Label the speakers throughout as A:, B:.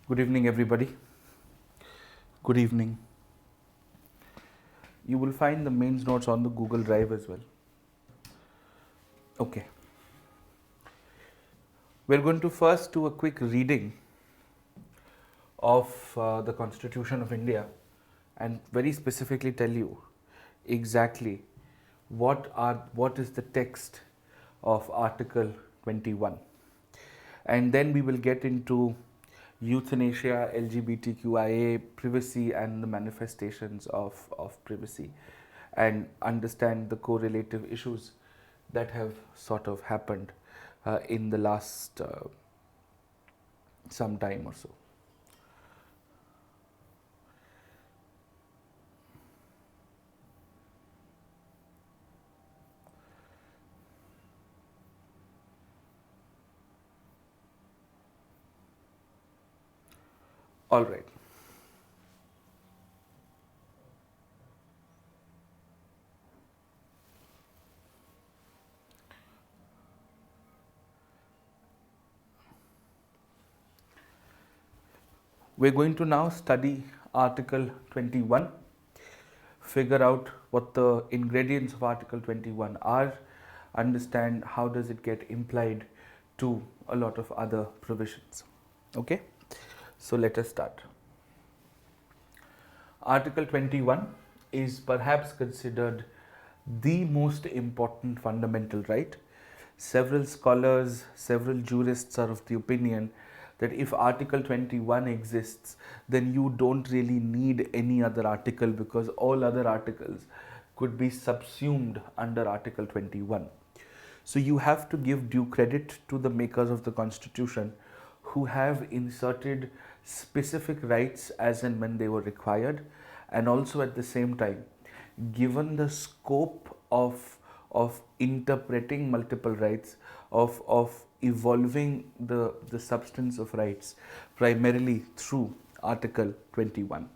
A: Good evening, everybody. Good evening. You will find the mains notes on the Google Drive as well. Okay. We're going to first do a quick reading of the Constitution of India and very specifically tell you exactly what is the text of Article 21. And then we will get into euthanasia, LGBTQIA, privacy, and the manifestations of privacy, and understand the correlative issues that have sort of happened in the last some time or so. All right. We're going to now study Article 21, figure out what the ingredients of Article 21 are, understand how does it get implied to a lot of other provisions. Okay, so let us start. Article 21 is perhaps considered the most important fundamental right. Several scholars, several jurists are of the opinion that if Article 21 exists, then you don't really need any other article because all other articles could be subsumed under Article 21. So you have to give due credit to the makers of the Constitution who have inserted specific rights as and when they were required, and also at the same time given the scope of interpreting multiple rights, of evolving the substance of rights primarily through Article 21.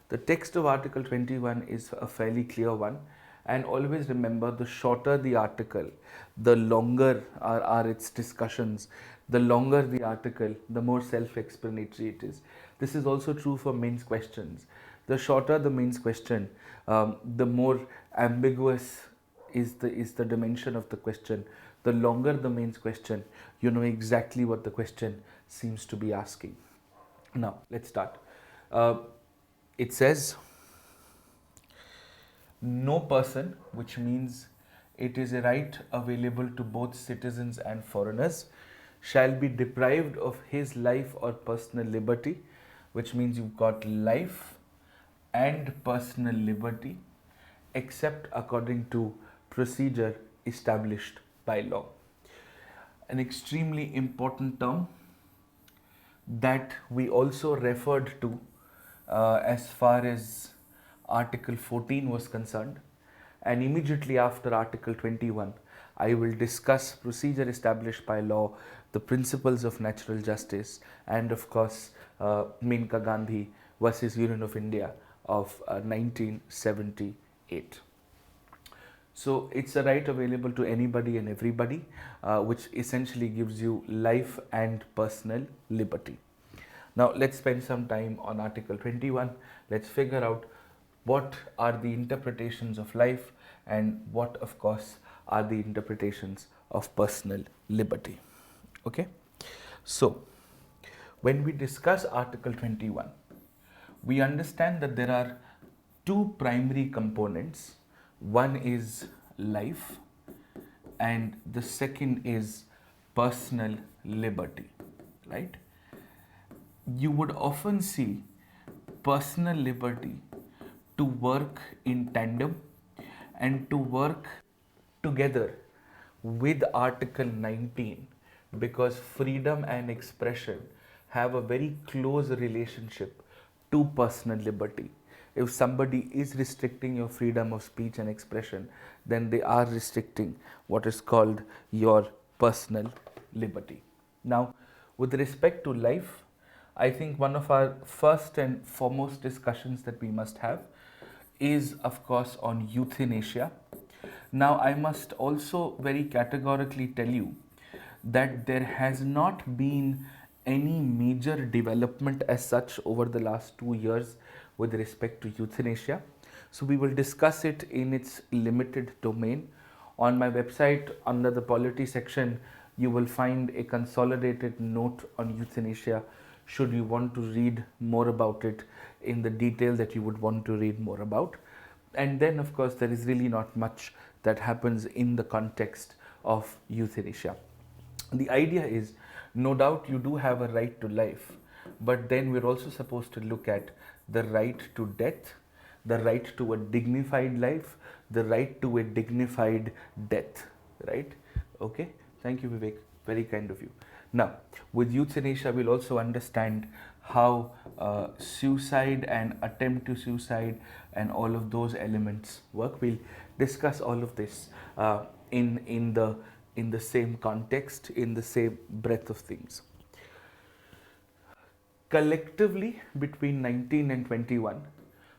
A: The text of Article 21 is a fairly clear one, and always remember the shorter the article, the longer are its discussions, the longer the article, the more self-explanatory it is. This is also true for mains questions. The shorter the mains question, the more ambiguous is the dimension of the question. The longer the mains question, you know exactly what the question seems to be asking. Now, let's start. It says, no person, which means it is a right available to both citizens and foreigners, shall be deprived of his life or personal liberty, which means you've got life and personal liberty, except according to procedure established by law. An extremely important term that we also referred to as far as Article 14 was concerned, and immediately after Article 21 I will discuss procedure established by law, the principles of natural justice, and of course Menka Gandhi versus Union of India of 1978. So it's a right available to anybody and everybody, which essentially gives you life and personal liberty. Now let's spend some time on Article 21. Let's figure out what are the interpretations of life and what, of course, are the interpretations of personal liberty. Okay? So, when we discuss Article 21, we understand that there are two primary components. One is life, and the second is personal liberty, right? You would often see personal liberty to work in tandem and to work together with Article 19, because freedom and expression have a very close relationship to personal liberty. If somebody is restricting your freedom of speech and expression, then they are restricting what is called your personal liberty. Now, with respect to life, I think one of our first and foremost discussions that we must have is, of course, on euthanasia. Now, I must also very categorically tell you that there has not been any major development as such over the last 2 years with respect to euthanasia. So we will discuss it in its limited domain. On my website, under the polity section, you will find a consolidated note on euthanasia should you want to read more about it in the detail that you would want to read more about. And then, of course, there is really not much that happens in the context of euthanasia. The idea is, no doubt you do have a right to life, but then we're also supposed to look at the right to death, the right to a dignified life, the right to a dignified death, right? Okay, thank you, Vivek, very kind of you. Now, with euthanasia, we'll also understand how suicide and attempt to suicide and all of those elements work. We'll discuss all of this in the same context, in the same breadth of things. Collectively, between 19 and 21,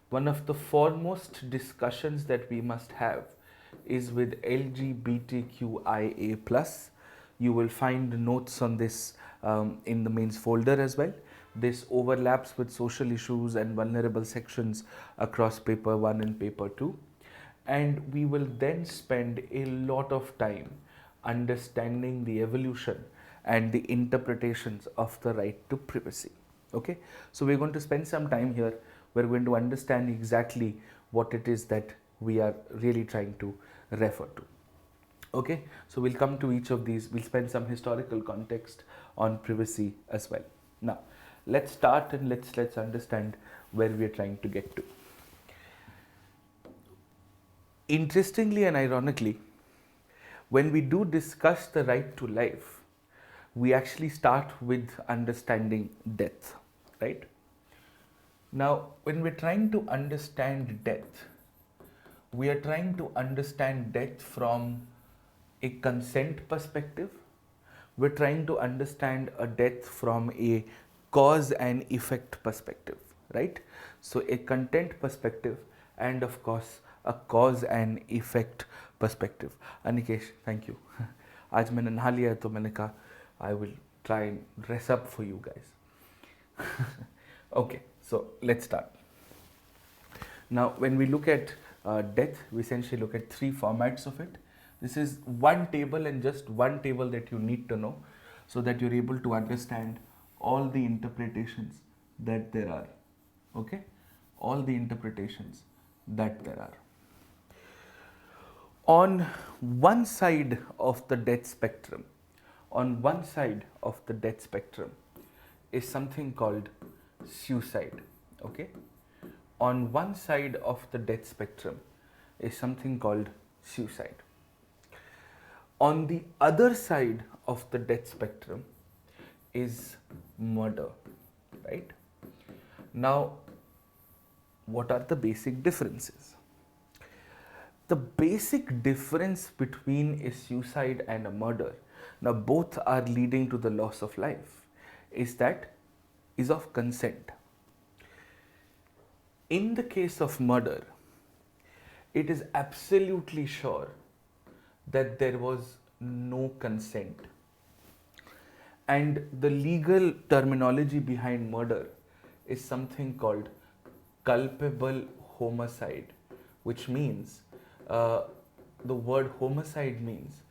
A: one of the foremost discussions that we must have is with LGBTQIA+. You will find notes on this in the mains folder as well. This overlaps with social issues and vulnerable sections across paper 1 and paper 2. And we will then spend a lot of time understanding the evolution and the interpretations of the right to privacy. Okay, so we're going to spend some time here. We're going to understand exactly what it is that we are really trying to refer to. Okay, so we'll come to each of these. We'll spend some historical context on privacy as well. Now, let's start and let's understand where we are trying to get to. Interestingly and ironically, when we do discuss the right to life, we actually start with understanding death, right? Now, when we're trying to understand death, we are trying to understand death from a consent perspective. We're trying to understand a death from a cause and effect perspective, right? So a content perspective and of course a cause and effect perspective. Anikesh, thank you. आज मैंने नहा लिया है तो मैंने कहा I will try and dress up for you guys. Okay, so let's start. Now, when we look at death, we essentially look at 3 formats of it. This is one table and just one table that you need to know so that you're able to understand all the interpretations that there are. Okay? All the interpretations that there are. On one side of the death spectrum, is something called suicide. Okay? On one side of the death spectrum is something called suicide. On the other side of the death spectrum is murder, right? Now, what are the basic differences? The basic difference between a suicide and a murder, now both are leading to the loss of life, is of consent. In the case of murder, it is absolutely sure that there was no consent. And the legal terminology behind murder is something called culpable homicide, which means the word homicide means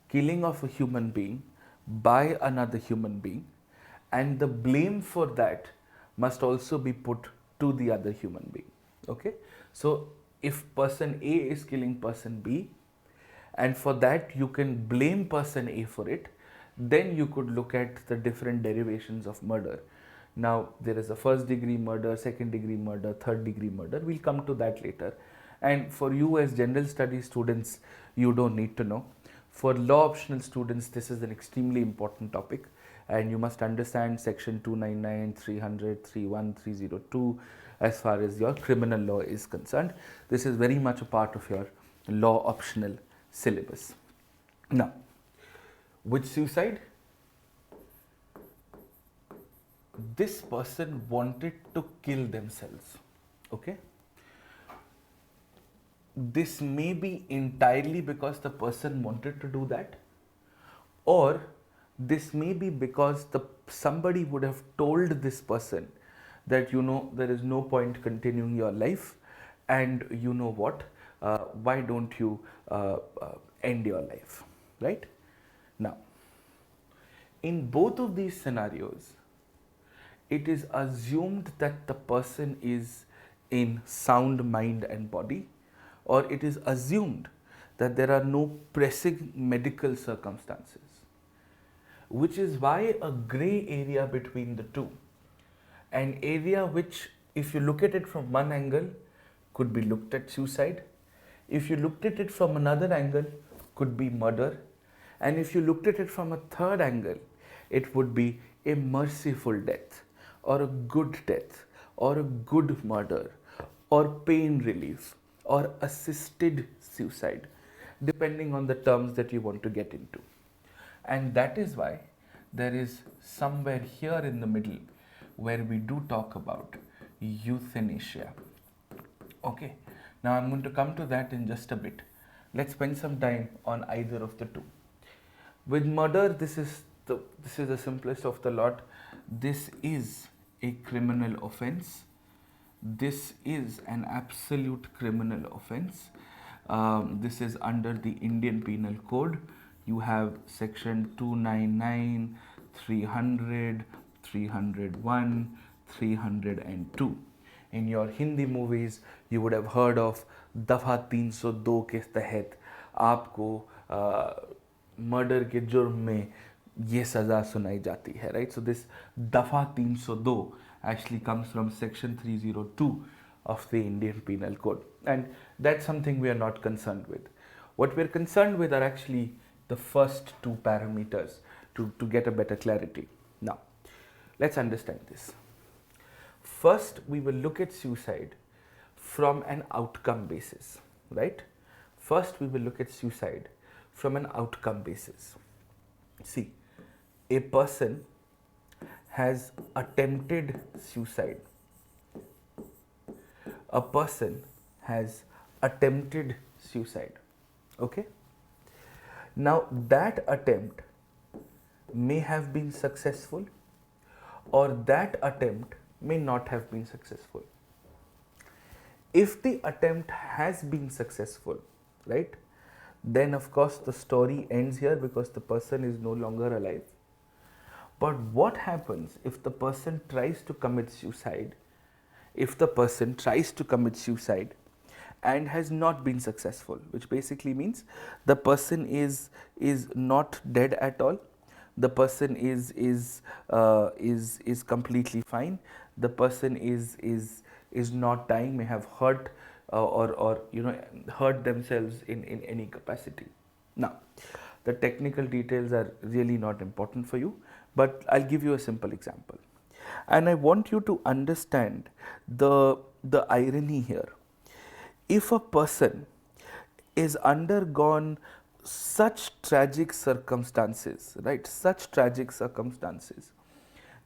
A: killing of a human being by another human being, and the blame for that must also be put to the other human being. Okay, so if person A is killing person B, and for that you can blame person A for it, then you could look at the different derivations of murder. Now, there is a first degree murder, second degree murder, third degree murder. We'll come to that later. And for you as general studies students, you don't need to know. For law optional students, this is an extremely important topic, and you must understand section 299, 300, 31, 302 as far as your criminal law is concerned. This is very much a part of your law optional syllabus. Now, with suicide, this person wanted to kill themselves. Okay? This may be entirely because the person wanted to do that, or this may be because somebody would have told this person that, there is no point continuing your life, and you know what, why don't you end your life, right? Now, in both of these scenarios, it is assumed that the person is in sound mind and body, or it is assumed that there are no pressing medical circumstances, which is why a gray area between the two, an area which, if you look at it from one angle, could be looked at suicide, if you looked at it from another angle, could be murder, and if you looked at it from a third angle, it would be a merciful death, or a good death, or a good murder, or pain relief, or assisted suicide, depending on the terms that you want to get into. And that is why there is somewhere here in the middle where we do talk about euthanasia. Okay, now I'm going to come to that in just a bit. Let's spend some time on either of the two. With murder, this is the simplest of the lot. This is a criminal offense. This is an absolute criminal offense. This is under the Indian Penal Code. You have section 299, 300, 301, 302. In your Hindi movies, you would have heard of दफा 302 के तहत आपको murder के जुर्म में ये सज़ा सुनाई जाती है, right? So this दफा 302 actually comes from section 302 of the Indian Penal Code, and that's something we are not concerned with. What we're concerned with are actually the first two parameters to get a better clarity. Now, let's understand this. First, we will look at suicide from an outcome basis, right? First, we will look at suicide from an outcome basis. See, a person has attempted suicide. A person has attempted suicide, okay? Now, that attempt may have been successful, or that attempt may not have been successful. If the attempt has been successful, right, then of course the story ends here because the person is no longer alive. But what happens if the person tries to commit suicide? If the person tries to commit suicide and has not been successful, which basically means the person is not dead at all, the person is completely fine, the person is not dying, may have hurt or hurt themselves in any capacity. Now, the technical details are really not important for you, but I'll give you a simple example, and I want you to understand the irony here. If a person is undergone such tragic circumstances, right, such tragic circumstances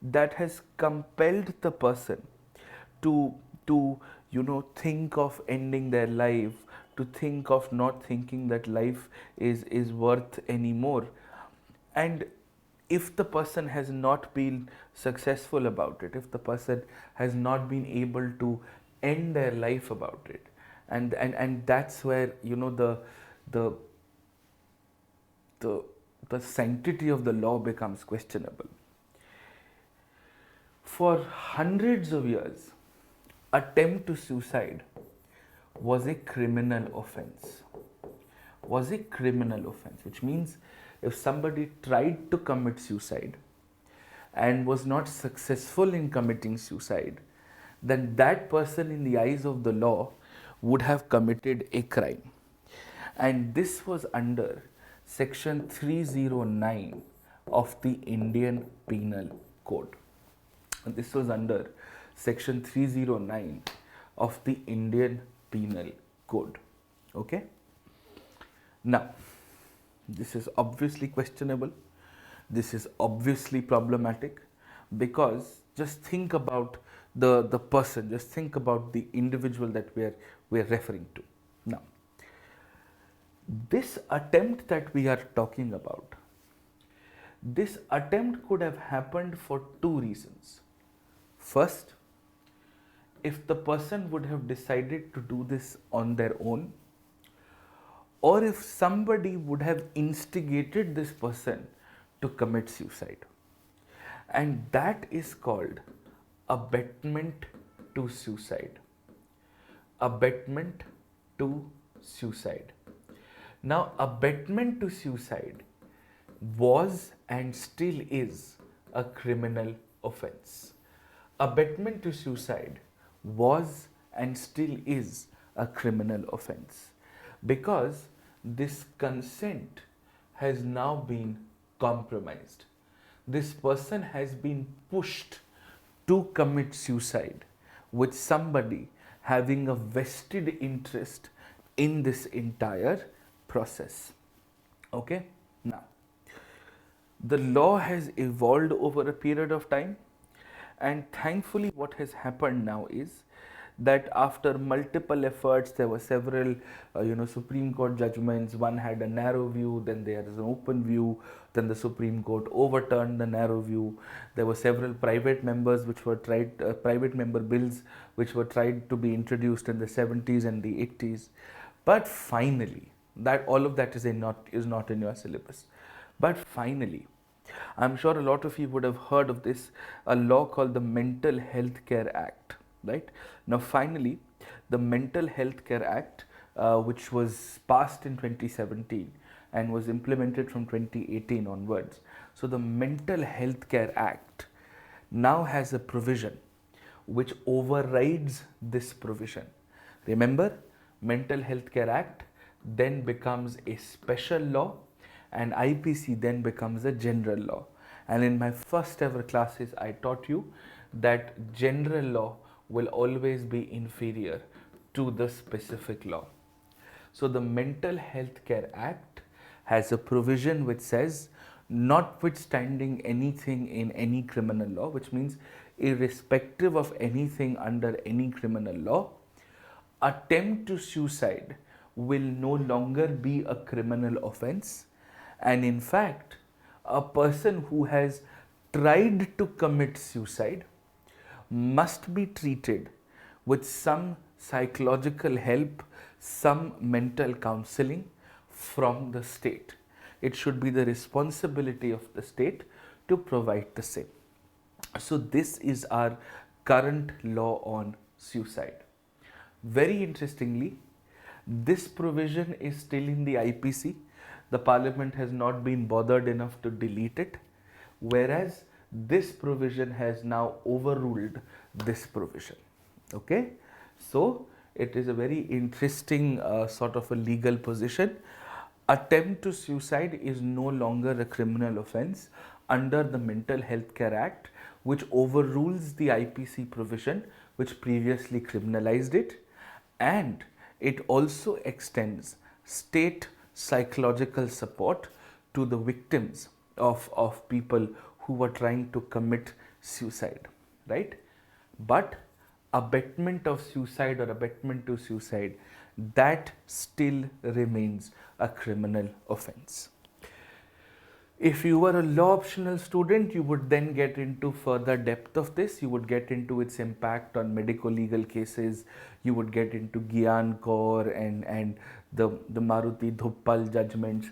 A: that has compelled the person to think of ending their life, to think of not thinking that life is worth anymore, and if the person has not been successful about it, if the person has not been able to end their life about it, and that's where the sanctity of the law becomes questionable. For hundreds of years, attempt to suicide was a criminal offense. Was a criminal offense, which means if somebody tried to commit suicide and was not successful in committing suicide, then that person in the eyes of the law would have committed a crime. And this was under section 309 of the Indian Penal Code. And this was under section 309 of the Indian Penal Code. Okay? Now, this is obviously questionable. This is obviously problematic, because just think about the person, just think about the individual that we're referring to. Now, this attempt that we are talking about, This attempt could have happened for two reasons. First, if the person would have decided to do this on their own, or if somebody would have instigated this person to commit suicide. And that is called abetment to suicide. Abetment to suicide. Now, abetment to suicide was and still is a criminal offense. Abetment to suicide was and still is a criminal offense because this consent has now been compromised. This person has been pushed to commit suicide with somebody having a vested interest in this entire process. Okay? Now, the law has evolved over a period of time, and thankfully what has happened now is that after multiple efforts, there were several Supreme Court judgments. One had a narrow view, then there is an open view, then the Supreme Court overturned the narrow view. There were several private member bills which were tried to be introduced in the 70s and the 80s, but finally that all of that is not in your syllabus. But finally, I'm sure a lot of you would have heard of this, a law called the Mental Health Care Act, right? Now, finally, the Mental Health Care Act, which was passed in 2017 and was implemented from 2018 onwards. So, the Mental Health Care Act now has a provision which overrides this provision. Remember, Mental Health Care Act then becomes a special law, and IPC then becomes a general law. And in my first ever classes, I taught you that general law will always be inferior to the specific law. So the Mental Health Care Act has a provision which says, notwithstanding anything in any criminal law, which means irrespective of anything under any criminal law, attempt to suicide will no longer be a criminal offense. And in fact, a person who has tried to commit suicide must be treated with some psychological help, some mental counseling from the state. It should be the responsibility of the state to provide the same. So this is our current law on suicide. Very interestingly, this provision is still in the IPC. The Parliament has not been bothered enough to delete it, whereas this provision has now overruled this provision. Okay, so it is a very interesting sort of a legal position. Attempt to suicide is no longer a criminal offense under the Mental Health Care Act, which overrules the IPC provision which previously criminalized it, and it also extends state psychological support to the victims of people who were trying to commit suicide, right? But abetment of suicide or abetment to suicide, that still remains a criminal offense. If you were a law optional student, you would then get into further depth of this. You would get into its impact on medical legal cases. You would get into Gyan Kaur and the Maruti Dhuppal judgments.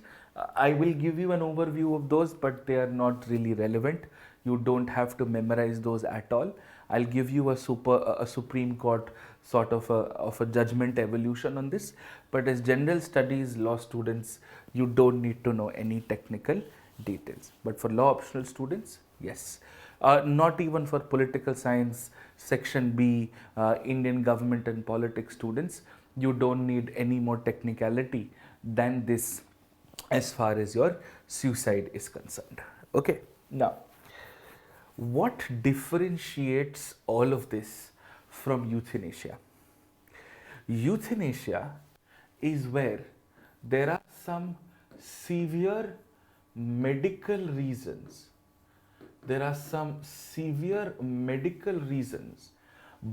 A: I will give you an overview of those, but they are not really relevant. You don't have to memorize those at all. I'll give you a Supreme Court sort of a judgment evolution on this. But as general studies law students, you don't need to know any technical details. But for law optional students, yes. Not even for political science, section B, Indian government and politics students, you don't need any more technicality than this as far as your suicide is concerned. Okay, now what differentiates all of this from euthanasia? Euthanasia is where there are some severe medical reasons. There are some severe medical reasons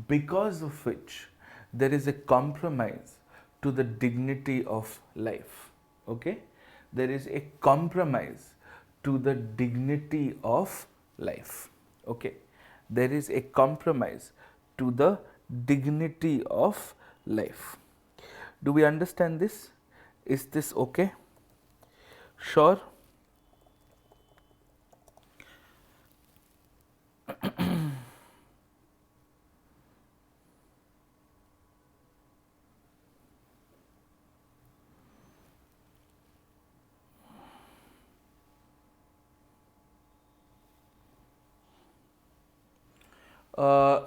A: because of which there is a compromise to the dignity of life. Okay? There is a compromise to the dignity of life. Okay, there is a compromise to the dignity of life. Do we understand this? Is this okay? Sure.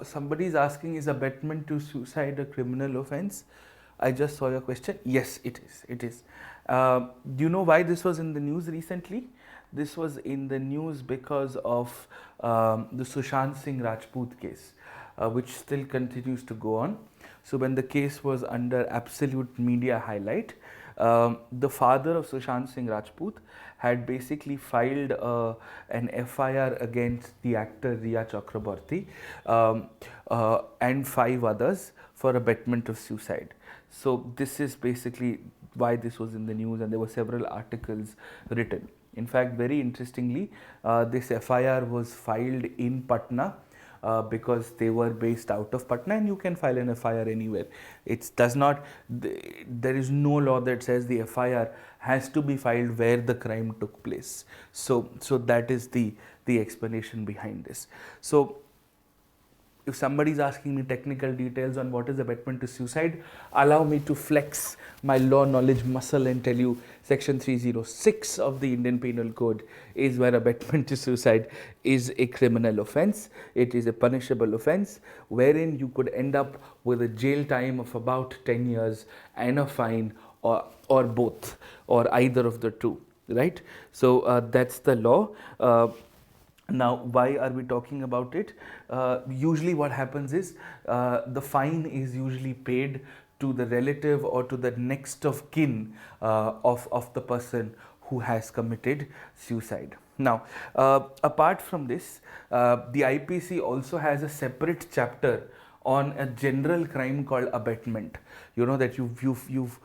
A: Somebody is asking, is abetment to suicide a criminal offense? I just saw your question. Yes, it is. It is. Do you know why this was in the news recently? This was in the news because of the Sushant Singh Rajput case, which still continues to go on. So when the case was under absolute media highlight, the father of Sushant Singh Rajput had basically filed an FIR against the actor Riya Chakraborty and 5 others for abetment of suicide. So this is basically why this was in the news, and there were several articles written. In fact, very interestingly, this FIR was filed in Patna because they were based out of Patna, and you can file an FIR anywhere. It does not, there is no law that says the FIR has to be filed where the crime took place. So that is the explanation behind this. So if somebody is asking me technical details on what is abetment to suicide, allow me to flex my law knowledge muscle and tell you section 306 of the Indian Penal Code is where abetment to suicide is a criminal offense. It is a punishable offense wherein you could end up with a jail time of about 10 years and a fine, or both, or either of the two, right? So that's the law. Now, why are we talking about it? Usually what happens is the fine is usually paid to the relative or to the next of kin of the person who has committed suicide. Now, apart from this, the IPC also has a separate chapter on a general crime called abetment. You know that you've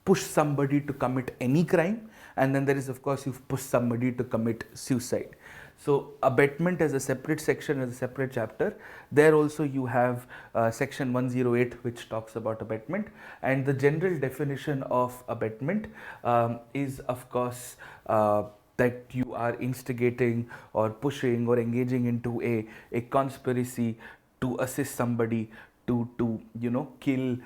A: pushed somebody to commit any crime, and then there is, of course, you've pushed somebody to commit suicide. So abetment as a separate section, as a separate chapter. There also you have section 108, which talks about abetment, and the general definition of abetment is, of course, that you are instigating or pushing or engaging into a conspiracy to assist somebody to kill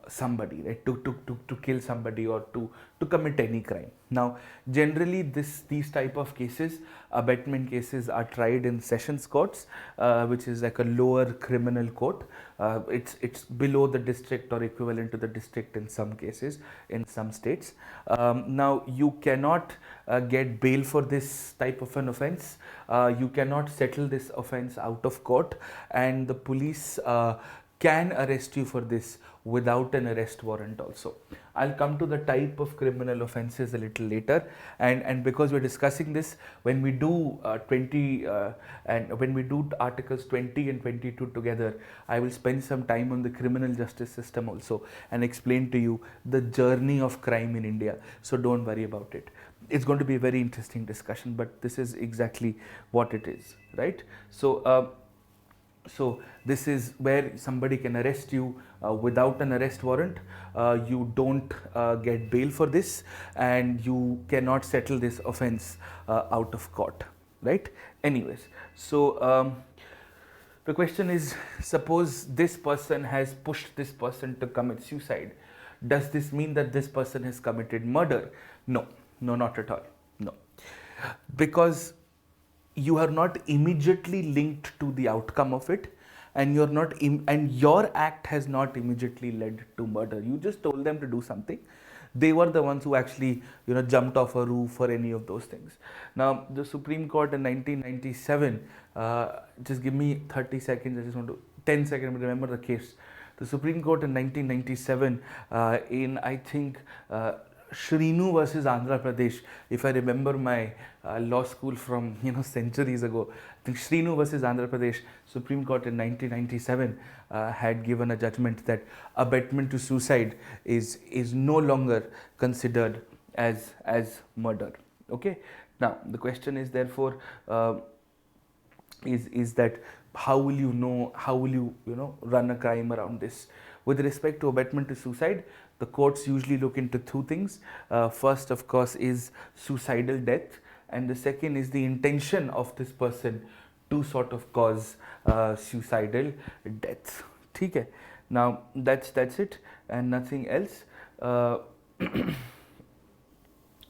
A: somebody, right? To kill somebody or to commit any crime. Now, generally these type of cases, abetment cases, are tried in sessions courts, which is like a lower criminal court. It's below the district or equivalent to the district in some cases in some states. Now, you cannot get bail for this type of an offense. You cannot settle this offense out of court, and the police can arrest you for this without an arrest warrant also. I'll come to the type of criminal offenses a little later, and because we're discussing this, when we do when we do articles 20 and 22 together, I will spend some time on the criminal justice system also and explain to you the journey of crime in India. So don't worry about it. It's going to be a very interesting discussion, but this is exactly what it is, right? So this is where somebody can arrest you without an arrest warrant. You don't get bail for this, and you cannot settle this offense out of court, right? Anyways, so the question is, suppose this person has pushed this person to commit suicide. Does this mean that this person has committed murder? No, not at all. No, because you are not immediately linked to the outcome of it, and you're not and your act has not immediately led to murder. You just told them to do something. They were the ones who actually jumped off a roof or any of those things. Now, the Supreme Court in 1997, just give me 30 seconds, I just want to 10 seconds to remember the case. The Supreme Court in 1997 in, I think, Shrinu versus Andhra Pradesh, if I remember my law school from centuries ago, I think Shrinu versus Andhra Pradesh, Supreme Court in 1997 had given a judgment that abetment to suicide is no longer considered as murder. Okay, Now the question is therefore is that how will you know, how will you know run a crime around this? With respect to abetment to suicide, the courts usually look into two things. First, of course, is suicidal death, and the second is the intention of this person to sort of cause suicidal death. Okay. Now that's it and nothing else.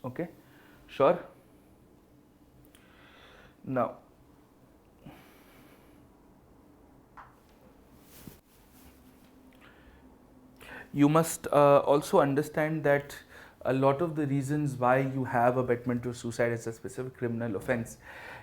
A: Okay, sure. Now you must also understand that a lot of the reasons why you have abetment to suicide as a specific criminal offense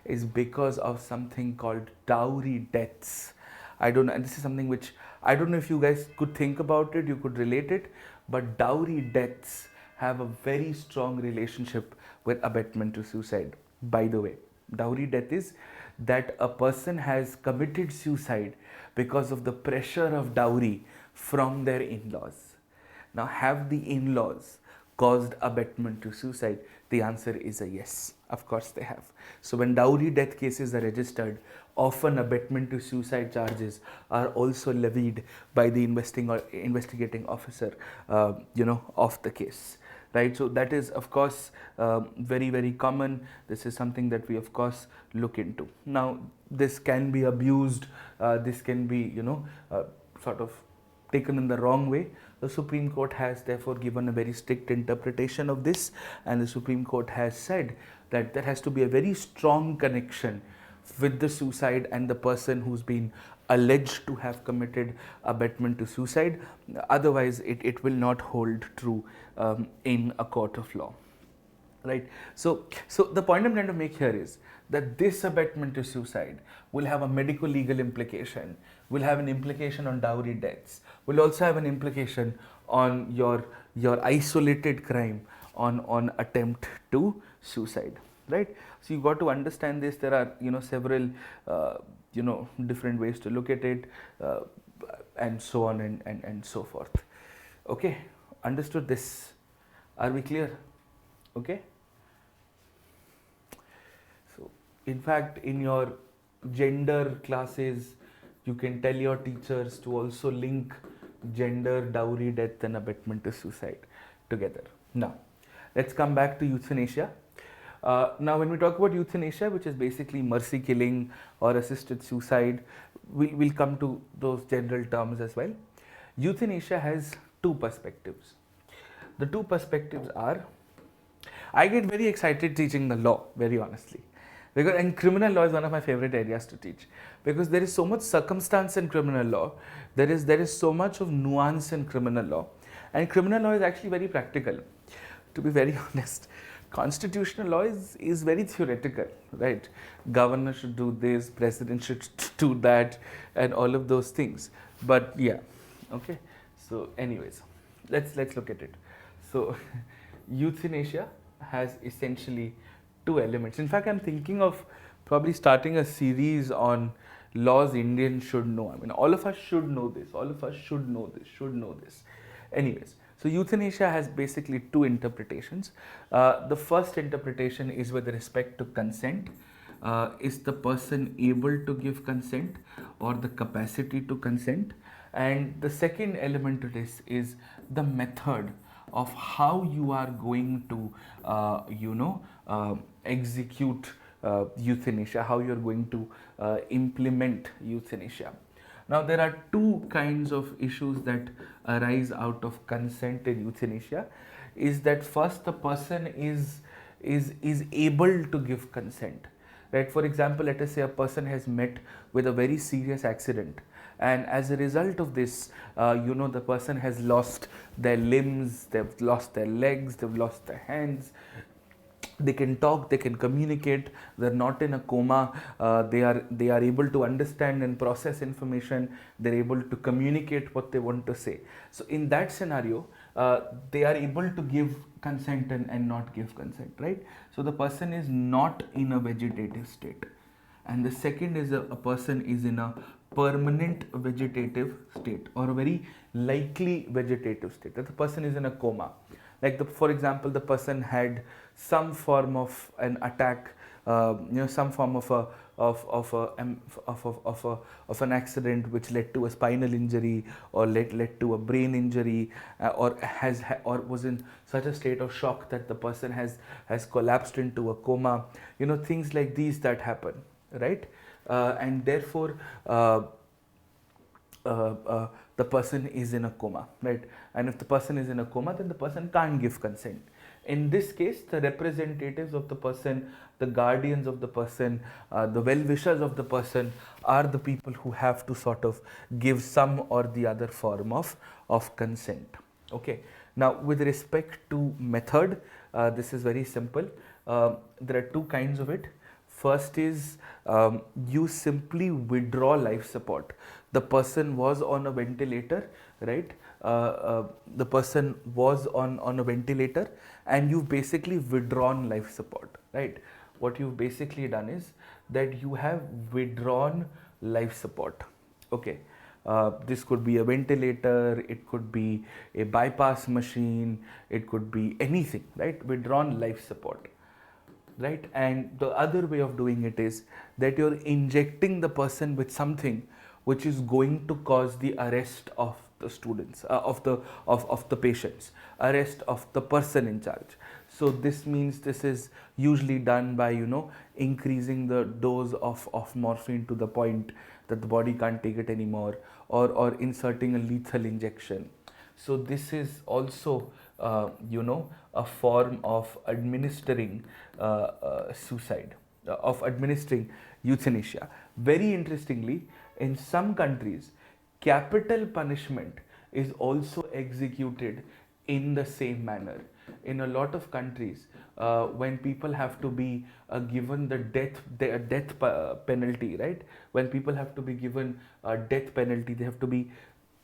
A: is because of something called dowry deaths. I don't know, and this is something which I don't know if you guys could think about it, you could relate it, but dowry deaths have a very strong relationship with abetment to suicide. By the way, dowry death is that a person has committed suicide because of the pressure of dowry from their in-laws. Now, have the in-laws caused abetment to suicide? The answer is a yes. Of course they have. So when dowry death cases are registered, often abetment to suicide charges are also levied by the investigating officer, of the case. Right, so that is of course very, very common. This is something that we of course look into. Now this can be abused, this can be sort of taken in the wrong way. The Supreme Court has therefore given a very strict interpretation of this, and the Supreme Court has said that there has to be a very strong connection with the suicide and the person who's been alleged to have committed abetment to suicide. Otherwise it will not hold true in a court of law. Right. So the point I'm trying to make here is that this abetment to suicide will have a medical legal implication, will have an implication on dowry deaths, will also have an implication on your isolated crime on attempt to suicide. Right. So you got to understand this. There are several different ways to look at it, and so on and so forth. Okay, understood this? Are we clear? Okay. So in fact, in your gender classes, you can tell your teachers to also link gender, dowry, death and abetment to suicide together. Now let's come back to euthanasia. Now when we talk about euthanasia, which is basically mercy killing or assisted suicide, we'll come to those general terms as well. Euthanasia has two perspectives. The two perspectives are, I get very excited teaching the law, very honestly, and criminal law is one of my favorite areas to teach, because there is so much circumstance in criminal law, there is so much of nuance in criminal law, and criminal law is actually very practical, to be very honest. Constitutional law is very theoretical, right? Governor should do this, president should do that, and all of those things. But yeah, okay. So anyways, let's look at it. So euthanasia has essentially two elements. In fact, I'm thinking of probably starting a series on laws Indians should know. I mean, all of us should know this. All of us should know this. Anyways, so euthanasia has basically two interpretations. The first interpretation is with respect to consent. Is the person able to give consent or the capacity to consent? And the second element to this is the method of how you are going to, execute euthanasia, how you are going to implement euthanasia. Now, there are two kinds of issues that arise out of consent in euthanasia. Is that first, the person is able to give consent, right? For example, let us say a person has met with a very serious accident, and as a result of this, the person has lost their limbs, they've lost their legs, they've lost their hands. They can talk, they can communicate, they're not in a coma, they are able to understand and process information, they're able to communicate what they want to say. So in that scenario, they are able to give consent and not give consent, right? So the person is not in a vegetative state. And the second is a person is in a permanent vegetative state or a very likely vegetative state, that the person is in a coma. Like for example, the person had some form of an attack, some form of a of a of an accident which led to a spinal injury, or led to a brain injury, or was in such a state of shock that the person has collapsed into a coma. Things like these that happen, right? And therefore the person is in a coma, right? And if the person is in a coma, then the person can't give consent. In this case, the representatives of the person, the guardians of the person, the well-wishers of the person are the people who have to sort of give some or the other form of consent. Okay. Now, with respect to method, this is very simple. There are two kinds of it. First is you simply withdraw life support. The person was on a ventilator, right? The person was on a ventilator, and you've basically withdrawn life support, right? What you've basically done is that you have withdrawn life support. Okay. This could be a ventilator, it could be a bypass machine, it could be anything, right? Withdrawn life support, right? And the other way of doing it is that you're injecting the person with something which is going to cause the arrest of the students, of the patients, arrest of the person in charge. So this means this is usually done by increasing the dose of morphine to the point that the body can't take it anymore, or inserting a lethal injection. So this is also a form of administering suicide, of administering euthanasia. Very interestingly, in some countries, capital punishment is also executed in the same manner. In a lot of countries, when people have to be given the death penalty, right? When people have to be given a death penalty, they have to be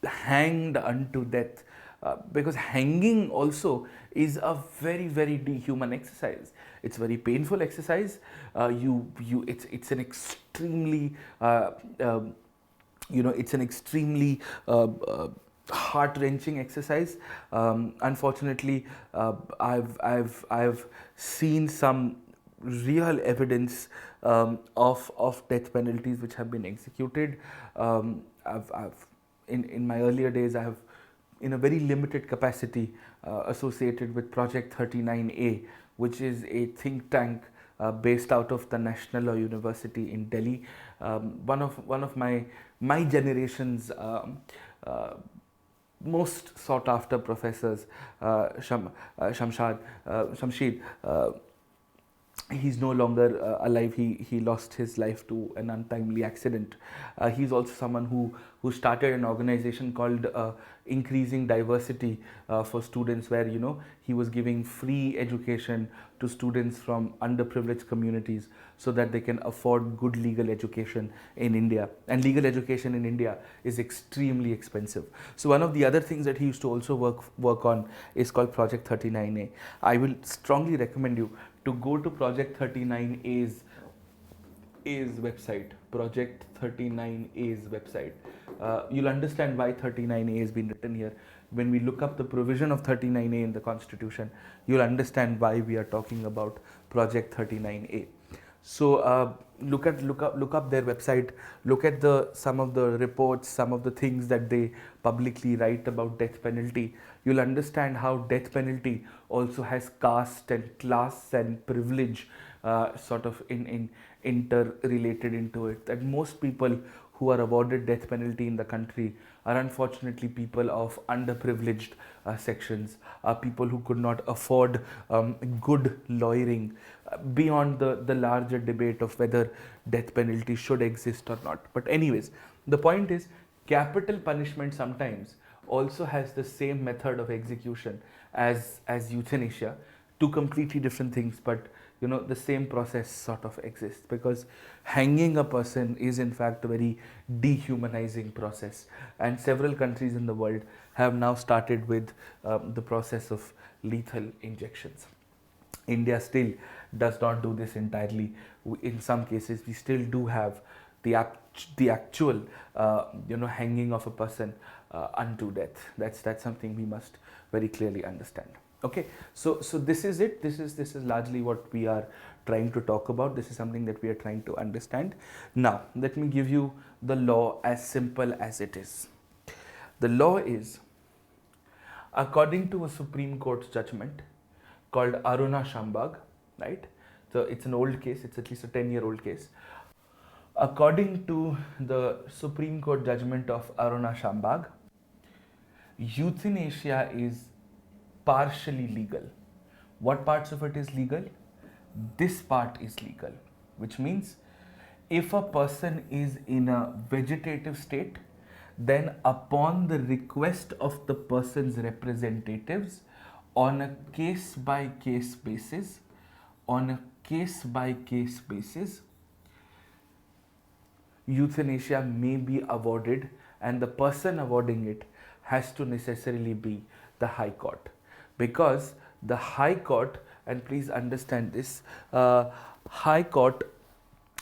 A: hanged unto death. Because hanging also is a very, very dehuman exercise. It's very painful exercise. It's an extremely it's an extremely heart-wrenching exercise. Unfortunately, I've seen some real evidence of death penalties which have been executed. I've in my earlier days, I have, in a very limited capacity, associated with Project 39A, which is a think tank based out of the National Law University in Delhi. One of my generation's most sought after professors, Shamshid. He's no longer alive. He lost his life to an untimely accident. He's also someone who started an organization called Increasing Diversity for Students, where he was giving free education to students from underprivileged communities so that they can afford good legal education in India. And legal education in India is extremely expensive. So one of the other things that he used to also work on is called Project 39A. I will strongly recommend you to go to Project 39A's website, Project 39A's website. You'll understand why 39A has been written here. When we look up the provision of 39A in the Constitution, you'll understand why we are talking about Project 39A. So look up their website. Look at some of the reports, some of the things that they publicly write about death penalty. You'll understand how death penalty also has caste and class and privilege sort of interrelated into it. That most people who are awarded death penalty in the country are unfortunately people of underprivileged sections, people who could not afford good lawyering, beyond the larger debate of whether death penalty should exist or not. But anyways, the point is, capital punishment sometimes also has the same method of execution as euthanasia. Two completely different things, but the same process sort of exists, because hanging a person is in fact a very dehumanizing process, and several countries in the world have now started with the process of lethal injections. India still does not do this entirely. In some cases, we still do have the actual hanging of a person unto death. That's something we must very clearly understand. Okay, so this is it. This is largely what we are trying to talk about. This is something that we are trying to understand. Now, let me give you the law as simple as it is. The law is, according to a Supreme Court judgment called Aruna Shambhag, right? So it's an old case. It's at least a 10-year-old case. According to the Supreme Court judgment of Aruna Shambhag, euthanasia is partially legal. What parts of it is legal? This part is legal, which means if a person is in a vegetative state, then upon the request of the person's representatives, on a case by case basis, euthanasia may be awarded, and the person awarding it has to necessarily be the High Court, because the High Court, and please understand this, High Court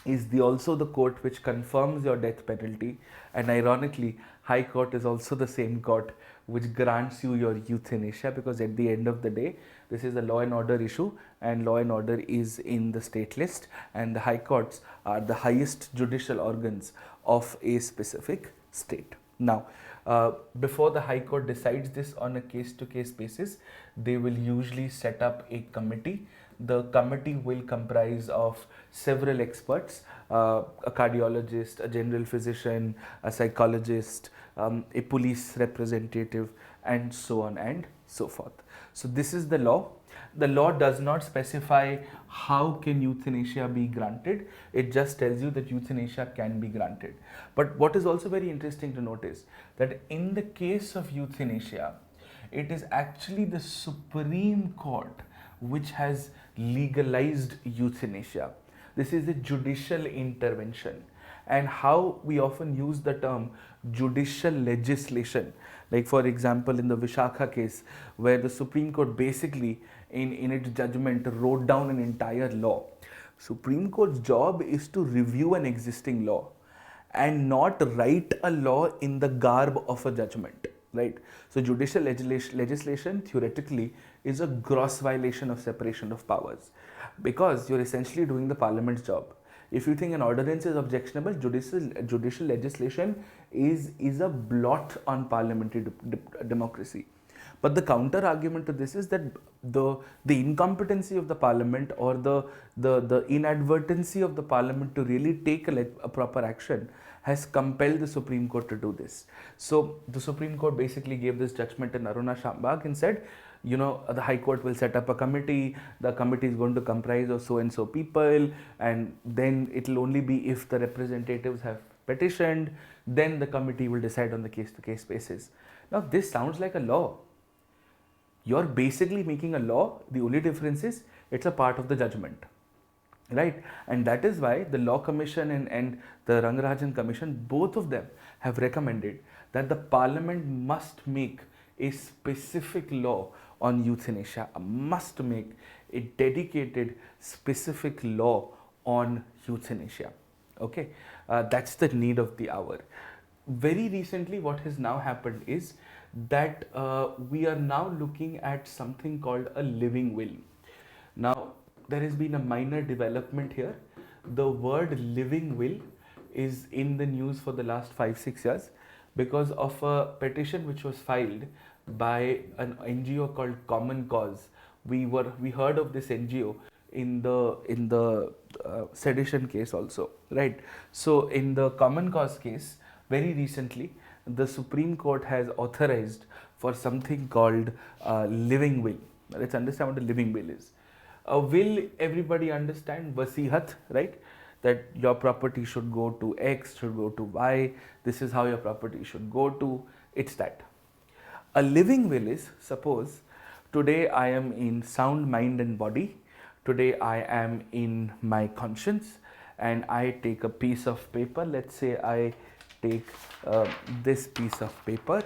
A: is also the court which confirms your death penalty, and ironically High Court is also the same court which grants you your euthanasia, because at the end of the day this is a law and order issue, and law and order is in the state list, and the High Courts are the highest judicial organs of a specific state. Now, before the High Court decides this on a case-to-case basis, they will usually set up a committee. The committee will comprise of several experts, a cardiologist, a general physician, a psychologist, a police representative, and so on and so forth. So this is the law. The law does not specify how can euthanasia be granted. It just tells you that euthanasia can be granted. But what is also very interesting to notice, that in the case of euthanasia, it is actually the Supreme Court which has legalized euthanasia. This is a judicial intervention. And how we often use the term judicial legislation, like for example in the Vishakha case, where the Supreme Court basically in its judgment wrote down an entire law. Supreme Court's job is to review an existing law and not write a law in the garb of a judgment, right? So judicial legislation theoretically is a gross violation of separation of powers, because you're essentially doing the parliament's job. If you think an ordinance is objectionable, judicial legislation is a blot on parliamentary democracy. But the counter argument to this is that the incompetency of the parliament, or the inadvertency of the parliament to really take a proper action, has compelled the Supreme Court to do this. So the Supreme Court basically gave this judgment in Aruna Shambhag and said, you know, the High Court will set up a committee. The committee is going to comprise of so and so people, and then it will only be if the representatives have petitioned, then the committee will decide on the case-to-case basis. Now this sounds like a law. You're basically making a law. The only difference is it's a part of the judgment, right? And that is why the Law Commission and the Rangarajan Commission, both of them have recommended that the Parliament must make a specific law on euthanasia, must make a dedicated specific law on euthanasia. Okay, that's the need of the hour. Very recently, what has now happened is that we are now looking at something called a living will. Now, there has been a minor development here. The word living will is in the news for the last 5-6 years because of a petition which was filed by an NGO called Common Cause. We heard of this NGO in the sedition case also, right? So in the Common Cause case, very recently, the Supreme Court has authorized for something called living will. Let's understand what a living will is. A will, everybody understand, wasihat, right? That your property should go to X, should go to Y. This is how your property should go to. It's that. A living will is, suppose today I am in sound mind and body. Today I am in my conscience, and I take a piece of paper. Let's say I take this piece of paper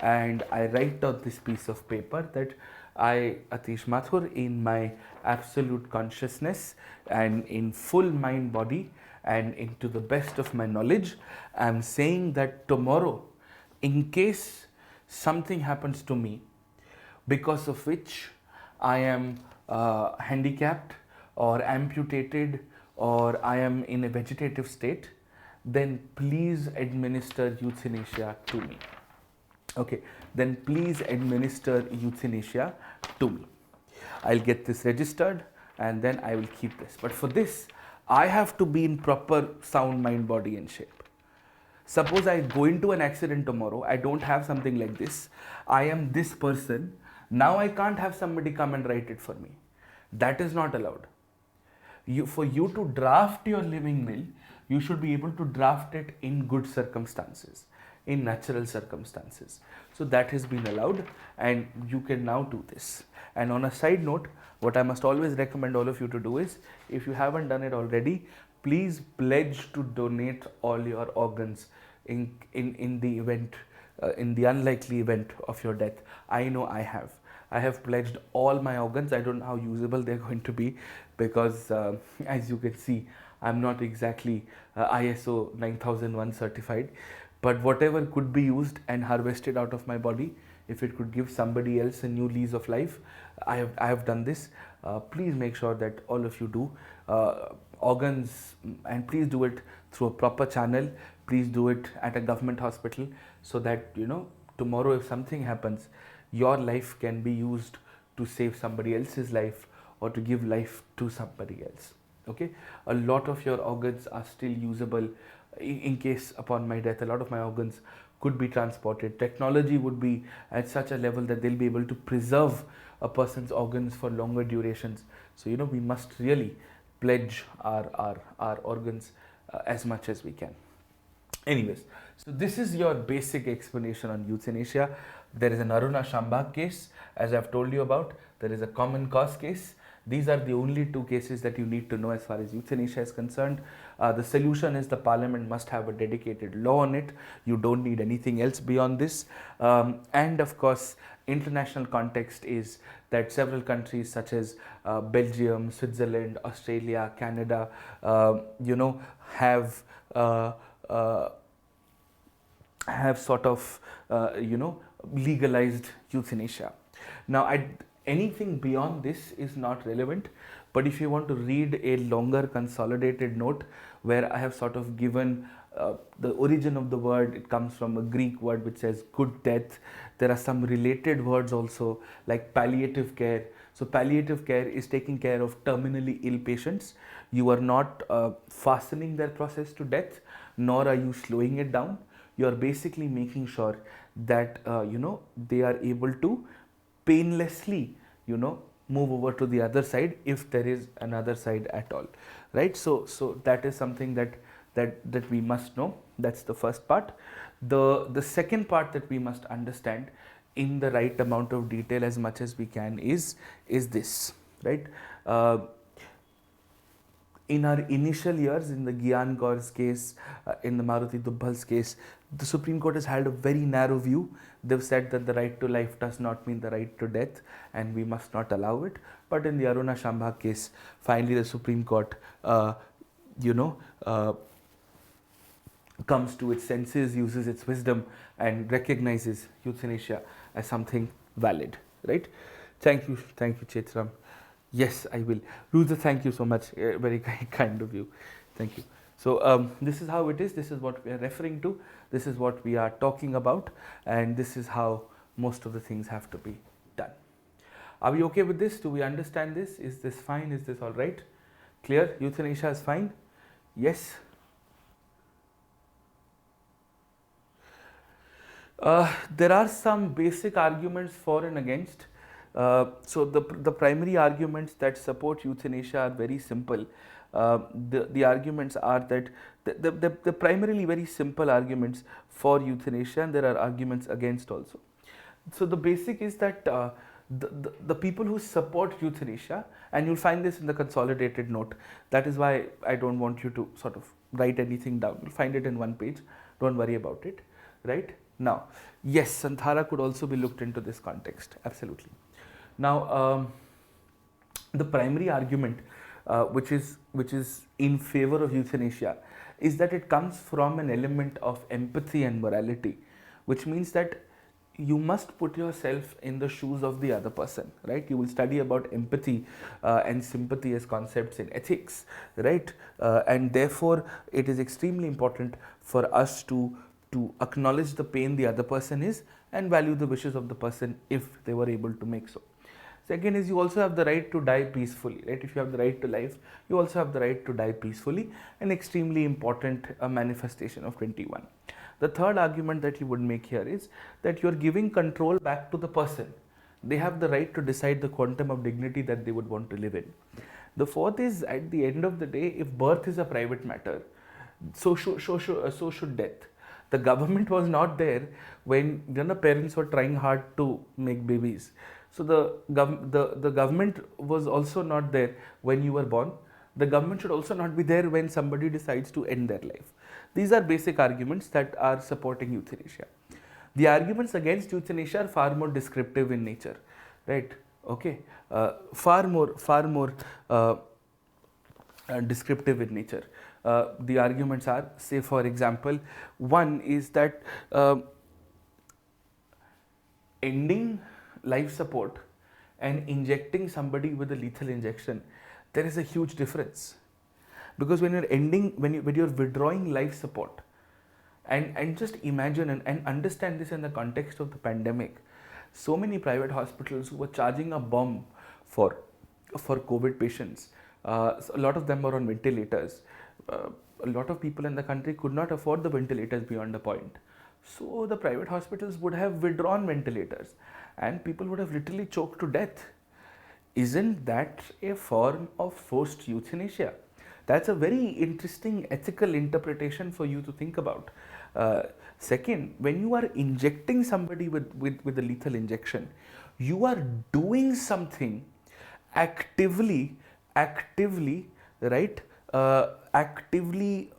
A: and I write on this piece of paper that I, Atish Mathur, in my absolute consciousness and in full mind body and into the best of my knowledge, I am saying that tomorrow, in case something happens to me, because of which I am handicapped or amputated or I am in a vegetative state, then please administer euthanasia to me. Okay, then please administer euthanasia to me. I'll get this registered and then I will keep this. But for this, I have to be in proper sound mind, body, and shape. Suppose I go into an accident tomorrow, I don't have something like this, I am this person, now I can't have somebody come and write it for me. That is not allowed. For you to draft your living will, you should be able to draft it in good circumstances, in natural circumstances. So that has been allowed and you can now do this. And on a side note, what I must always recommend all of you to do is, if you haven't done it already, please pledge to donate all your organs in the event, in the unlikely event of your death. I know I have. I have pledged all my organs. I don't know how usable they're going to be because as you can see, I'm not exactly ISO 9001 certified, but whatever could be used and harvested out of my body, if it could give somebody else a new lease of life, I have done this. Please make sure that all of you do organs, and please do it through a proper channel. Please do it at a government hospital so that, you know, tomorrow if something happens, your life can be used to save somebody else's life or to give life to somebody else. Okay, a lot of your organs are still usable in case upon my death. A lot of my organs could be transported. Technology would be at such a level that they'll be able to preserve a person's organs for longer durations. So, you know, we must really pledge our organs as much as we can. Anyways, so this is your basic explanation on euthanasia. There is an Aruna Shambhag case, as I've told you about. There is a common cause case. These are the only two cases that you need to know as far as euthanasia is concerned. The solution is the parliament must have a dedicated law on it. You don't need anything else beyond this. And of course, international context is that several countries such as Belgium, Switzerland, Australia, Canada, you know, have sort of, you know, legalized euthanasia. Now, anything beyond this is not relevant, but if you want to read a longer consolidated note where I have sort of given the origin of the word, it comes from a Greek word which says good death. There are some related words also like palliative care. So palliative care is taking care of terminally ill patients. You are not fastening their process to death, nor are you slowing it down. You are basically making sure that you know, they are able to painlessly, you know, move over to the other side if there is another side at all, right? So that is something that we must know. That's the first part. The second part that we must understand in the right amount of detail as much as we can is this, right? In our initial years, in the Gyan Kaur's case, in the Maruti Dubbal's case, the Supreme Court has held a very narrow view. They've said that the right to life does not mean the right to death and we must not allow it. But in the Aruna Shambhag case, finally the Supreme Court, you know, comes to its senses, uses its wisdom and recognizes euthanasia as something valid, right? Thank you, Chetram. Yes, I will. Ruza, thank you so much. Very kind of you. Thank you. So this is how it is. This is what we are referring to. This is what we are talking about. And this is how most of the things have to be done. Are we okay with this? Do we understand this? Is this fine? Is this all right? Clear? Euthanasia is fine? Yes? There are some basic arguments for and against. So the primary arguments that support euthanasia are very simple. The arguments are that the primarily very simple arguments for euthanasia, and there are arguments against also. So the basic is that the people who support euthanasia, and you'll find this in the consolidated note, that is why I don't want you to sort of write anything down. You'll find it in one page. Don't worry about it, right? Now, yes, Santhara could also be looked into this context, absolutely. Now, the primary argument which is in favor of euthanasia is that it comes from an element of empathy and morality, which means that you must put yourself in the shoes of the other person, right? You will study about empathy and sympathy as concepts in ethics, right? And therefore it is extremely important for us to acknowledge the pain the other person is and value the wishes of the person if they were able to make so. Second is you also have the right to die peacefully, right? If you have the right to life, you also have the right to die peacefully, an extremely important manifestation of 21. The third argument that you would make here is that you are giving control back to the person. They have the right to decide the quantum of dignity that they would want to live in. The fourth is, at the end of the day, if birth is a private matter, so should death. The government was not there when parents were trying hard to make babies. So the government was also not there when you were born. The government should also not be there when somebody decides to end their life. These are basic arguments that are supporting euthanasia. The arguments against euthanasia are far more descriptive in nature, right? Okay, far more descriptive in nature. The arguments are, say for example, one is that ending life support and injecting somebody with a lethal injection, there is a huge difference. Because when you're withdrawing life support, and just imagine and understand this in the context of the pandemic, so many private hospitals who were charging a bomb for COVID patients, so a lot of them were on ventilators. A lot of people in the country could not afford the ventilators beyond a point. So the private hospitals would have withdrawn ventilators and people would have literally choked to death. Isn't that a form of forced euthanasia? That's a very interesting ethical interpretation for you to think about. Second, when you are injecting somebody with a lethal injection, you are doing something actively, right? Actively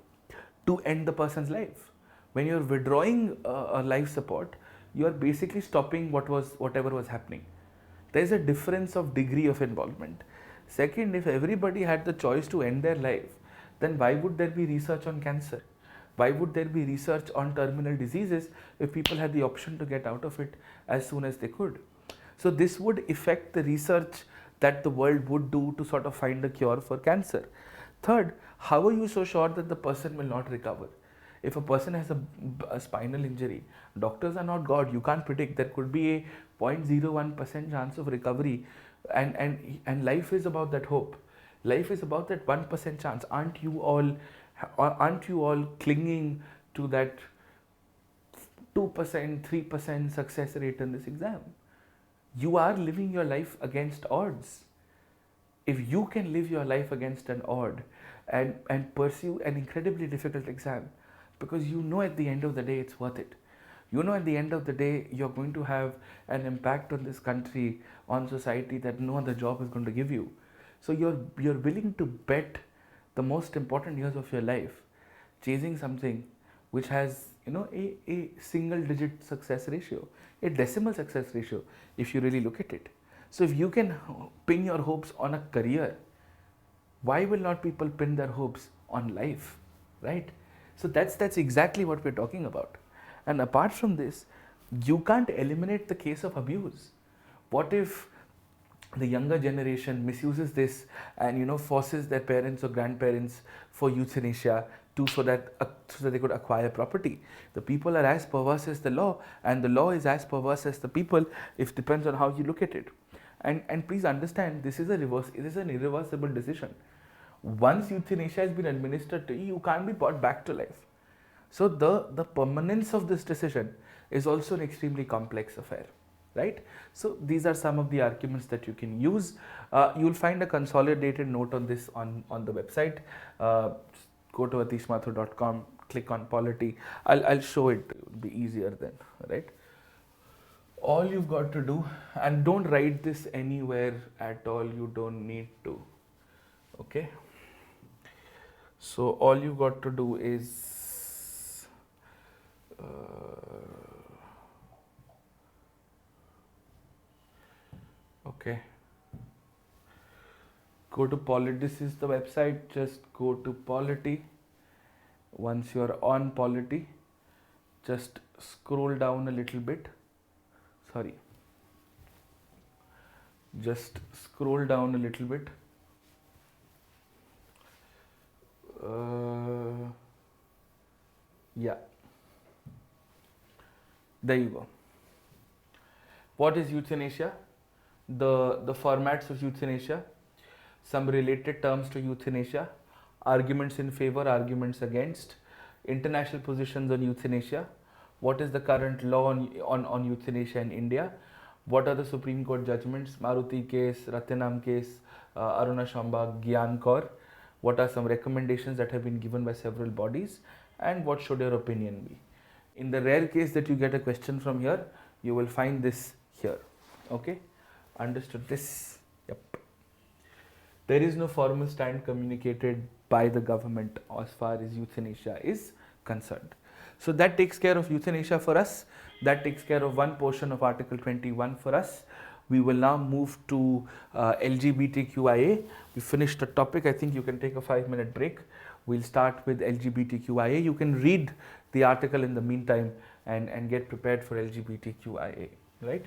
A: to end the person's life. When you're withdrawing a life support, you are basically stopping whatever was happening. There's a difference of degree of involvement. Second, if everybody had the choice to end their life, then why would there be research on cancer? Why would there be research on terminal diseases if people had the option to get out of it as soon as they could? So this would affect the research that the world would do to sort of find a cure for cancer. Third, how are you so sure that the person will not recover? If a person has a spinal injury, doctors are not God. You can't predict. There could be a 0.01% chance of recovery, and life is about that hope. Life is about that 1% chance. Aren't you all clinging to that 2%, 3% success rate in this exam? You are living your life against odds. If you can live your life against an odd and pursue an incredibly difficult exam, because you know at the end of the day it's worth it. You know at the end of the day you're going to have an impact on this country, on society that no other job is going to give you. So you're willing to bet the most important years of your life chasing something which has a single digit success ratio, a decimal success ratio if you really look at it. So if you can pin your hopes on a career, why will not people pin their hopes on life, right? So that's exactly what we're talking about. And apart from this, you can't eliminate the case of abuse. What if the younger generation misuses this and forces their parents or grandparents for euthanasia so that they could acquire property? The people are as perverse as the law, and the law is as perverse as the people. It depends on how you look at it. And please understand, this is an irreversible decision. Once euthanasia has been administered to you, you can't be brought back to life. So the permanence of this decision is also an extremely complex affair, right? So these are some of the arguments that you can use. You'll find a consolidated note on this on the website. Go to atishmathur.com, click on polity. I'll show it. It will be easier then, right? All you've got to do, and don't write this anywhere at all, you don't need to, okay? So all you got to do is okay, go to polity. This is the website. Just go to polity. Once you're on polity, just scroll down a little bit. Sorry, just scroll down a little bit. Yeah, there you go. What is euthanasia? The formats of euthanasia, some related terms to euthanasia, arguments in favor, arguments against, international positions on euthanasia, what is the current law on euthanasia in India, what are the Supreme Court judgments, Maruti case, Ratnam case, Aruna Shambhag, Gyan Kaur, what are some recommendations that have been given by several bodies, and what should your opinion be. In the rare case that you get a question from here, you will find this here. Okay, understood this? Yep. There is no formal stand communicated by the government as far as euthanasia is concerned. So that takes care of euthanasia for us. That takes care of one portion of Article 21 for us. We will now move to LGBTQIA. We finished the topic. I think you can take a 5-minute break. We'll start with LGBTQIA. You can read the article in the meantime and get prepared for LGBTQIA, right?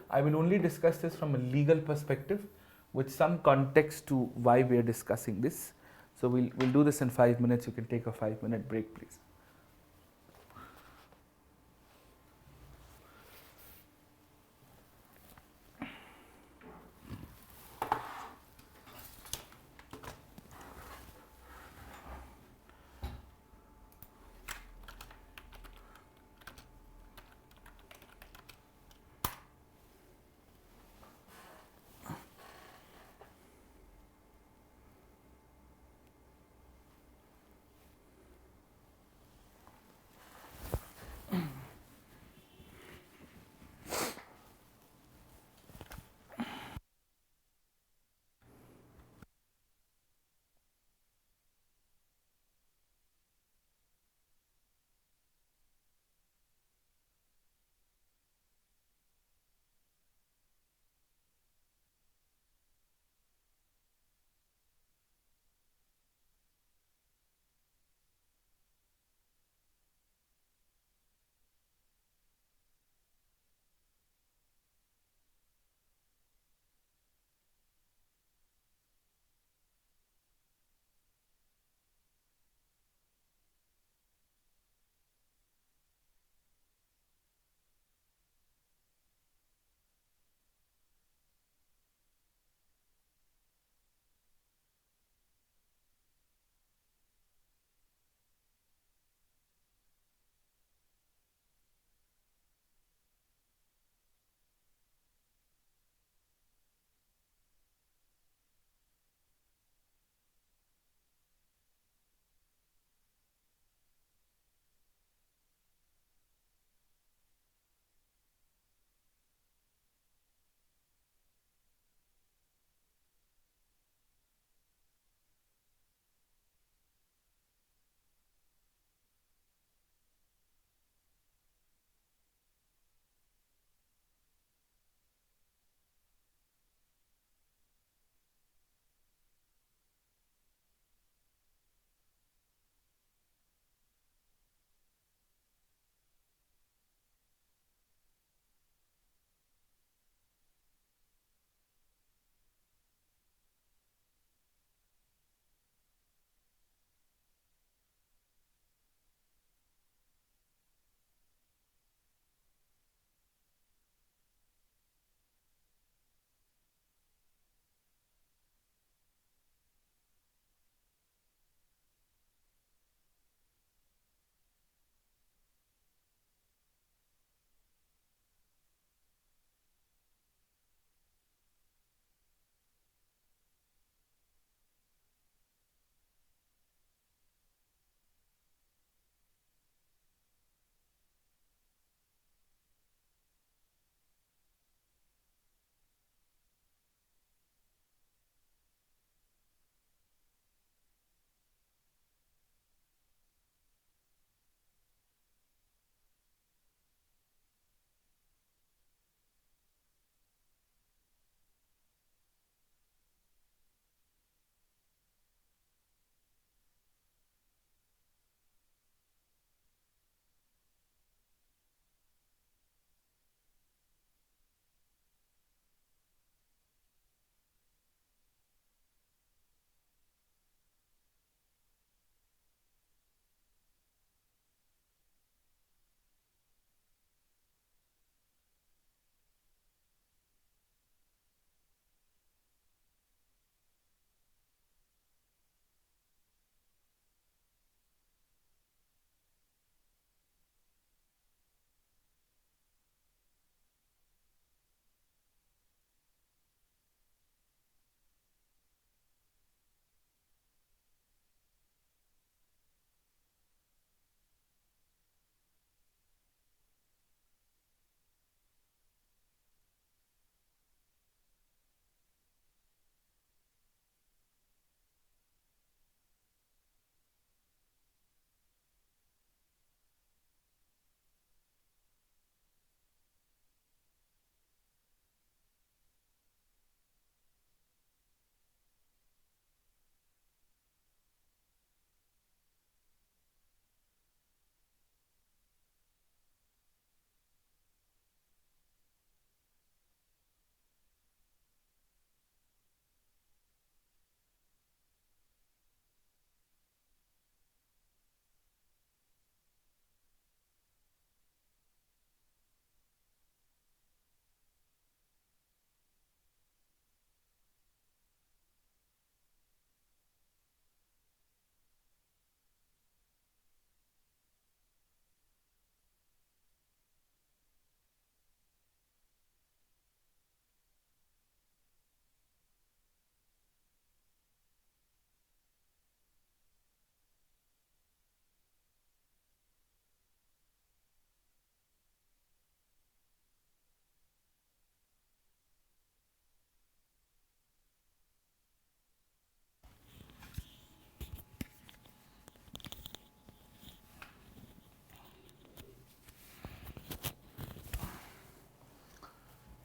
A: I will only discuss this from a legal perspective with some context to why we are discussing this. So we'll do this in 5 minutes. You can take a 5-minute break, please.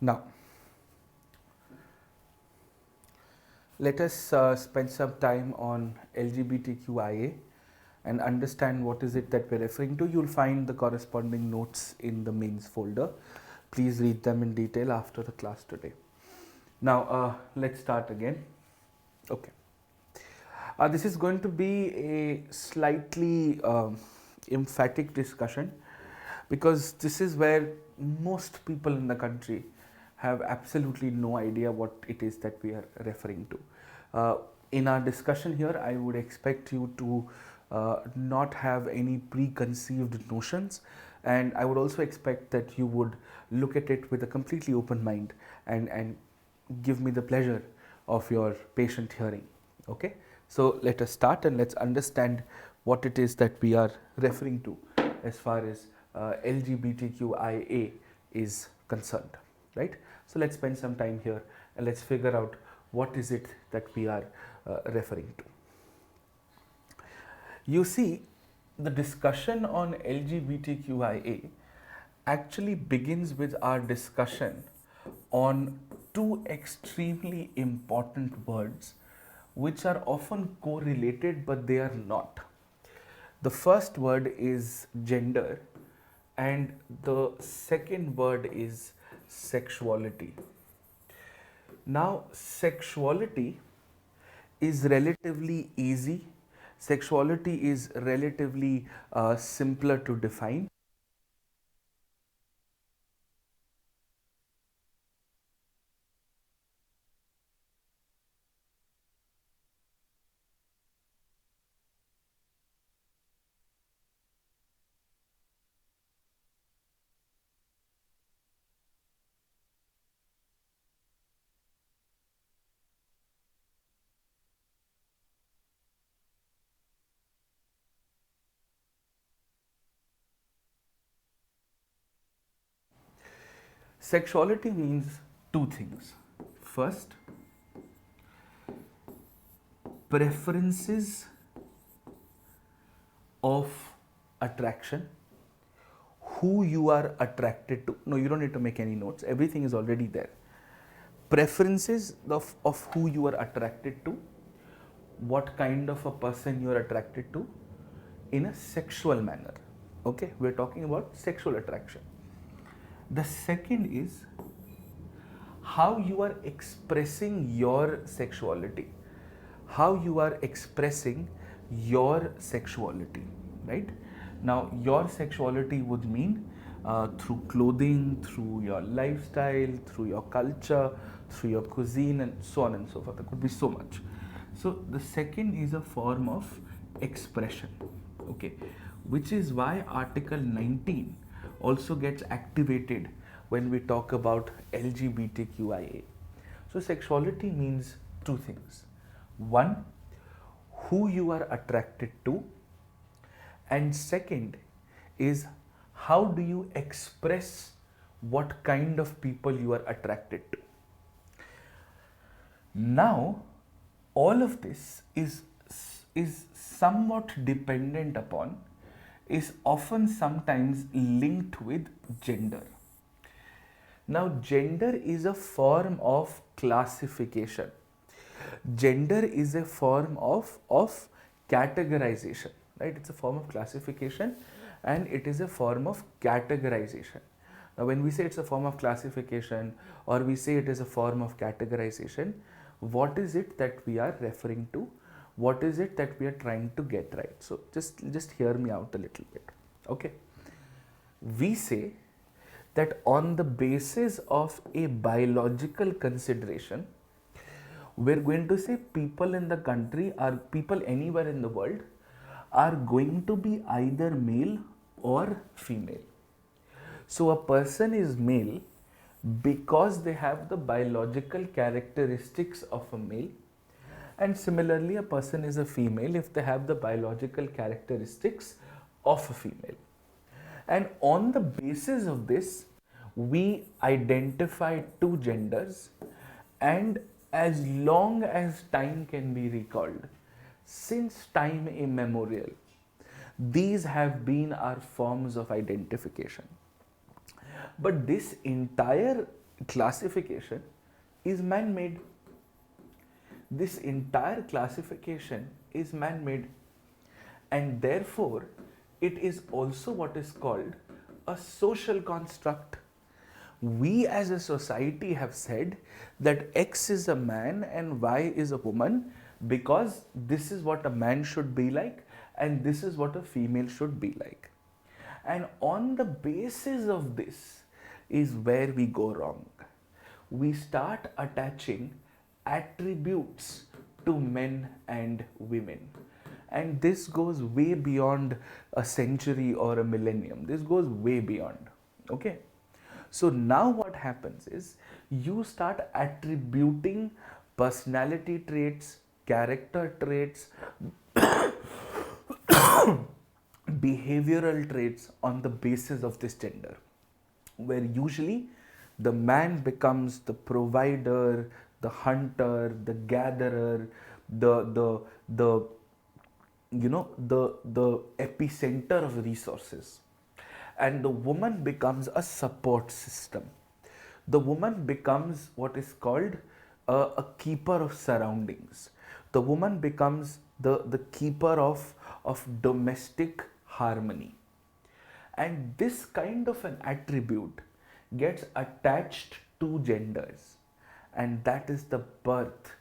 A: Now, let us spend some time on LGBTQIA and understand what is it that we're referring to. You'll find the corresponding notes in the mains folder. Please read them in detail after the class today. Now, let's start again. Okay. This is going to be a slightly emphatic discussion because this is where most people in the country have absolutely no idea what it is that we are referring to. In our discussion here, I would expect you to not have any preconceived notions, and I would also expect that you would look at it with a completely open mind and give me the pleasure of your patient hearing. Okay, so let us start and let's understand what it is that we are referring to as far as LGBTQIA is concerned, right? So let's spend some time here and let's figure out what is it that we are referring to. You see, the discussion on LGBTQIA actually begins with our discussion on two extremely important words which are often correlated but they are not. The first word is gender and the second word is sexuality. Now, sexuality is relatively easy. Sexuality is relatively simpler to define. Sexuality means two things. First, preferences of attraction, who you are attracted to. No, you don't need to make any notes, everything is already there. Preferences of who you are attracted to, what kind of a person you are attracted to in a sexual manner. Okay, we're talking about sexual attraction. The second is how you are expressing your sexuality, how you are expressing your sexuality, right? Now, your sexuality would mean through clothing, through your lifestyle, through your culture, through your cuisine, and so on and so forth. There could be so much. So, the second is a form of expression, okay, which is why Article 19 also gets activated when we talk about LGBTQIA. So, sexuality means two things. One, who you are attracted to, and second is how do you express what kind of people you are attracted to. Now, all of this is somewhat dependent upon, is often sometimes linked with gender. Now, gender is a form of classification. Gender is a form of categorization, right? It's a form of classification and it is a form of categorization. Now, when we say it's a form of classification or we say it is a form of categorization, what is it that we are referring to? What is it that we are trying to get right? So, just hear me out a little bit, okay? We say that on the basis of a biological consideration, we're going to say people in the country or people anywhere in the world are going to be either male or female. So a person is male because they have the biological characteristics of a male, and similarly a person is a female if they have the biological characteristics of a female. And on the basis of this, we identify two genders, and as long as time can be recalled, since time immemorial, these have been our forms of identification. But this entire classification is man-made. This entire classification is man-made, and therefore it is also what is called a social construct. We as a society have said that X is a man and Y is a woman because this is what a man should be like and this is what a female should be like. And on the basis of this is where we go wrong. We start attaching attributes to men and women. And this goes way beyond a century or a millennium. This goes way beyond. Okay? So now what happens is you start attributing personality traits, character traits, behavioral traits on the basis of this gender, where usually the man becomes the provider, the hunter, the gatherer, the the epicenter of resources, and the woman becomes a support system. The woman becomes what is called a keeper of surroundings. The woman becomes the keeper of domestic harmony. And this kind of an attribute gets attached to genders, and that is the birth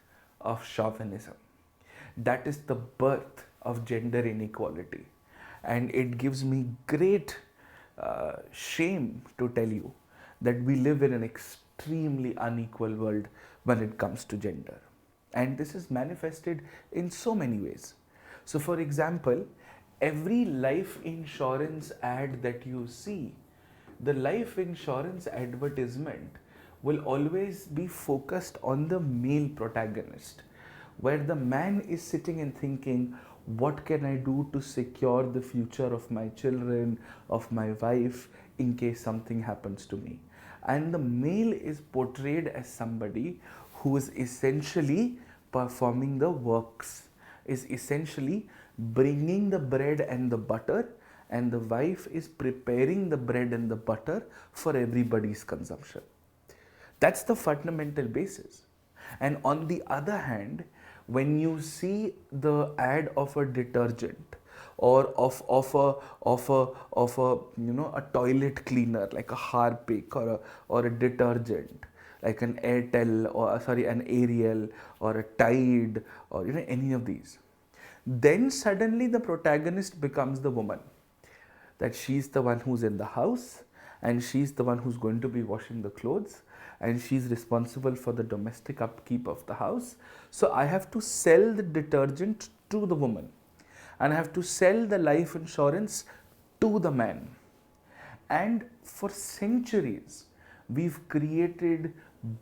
A: of chauvinism. That is the birth of gender inequality. And it gives me great shame to tell you that we live in an extremely unequal world when it comes to gender. And this is manifested in so many ways. So, for example, every life insurance ad that you see, the life insurance advertisement will always be focused on the male protagonist, where the man is sitting and thinking, what can I do to secure the future of my children, of my wife, in case something happens to me? And the male is portrayed as somebody who is essentially performing the works, is essentially bringing the bread and the butter, and the wife is preparing the bread and the butter for everybody's consumption. That's the fundamental basis. And on the other hand, when you see the ad of a detergent or of a toilet cleaner like a Harpic or a detergent like an Airtel or an Ariel or a Tide or any of these, then suddenly the protagonist becomes the woman. That she's the one who's in the house and she's the one who's going to be washing the clothes and she's responsible for the domestic upkeep of the house. So I have to sell the detergent to the woman and I have to sell the life insurance to the man. And for centuries, we've created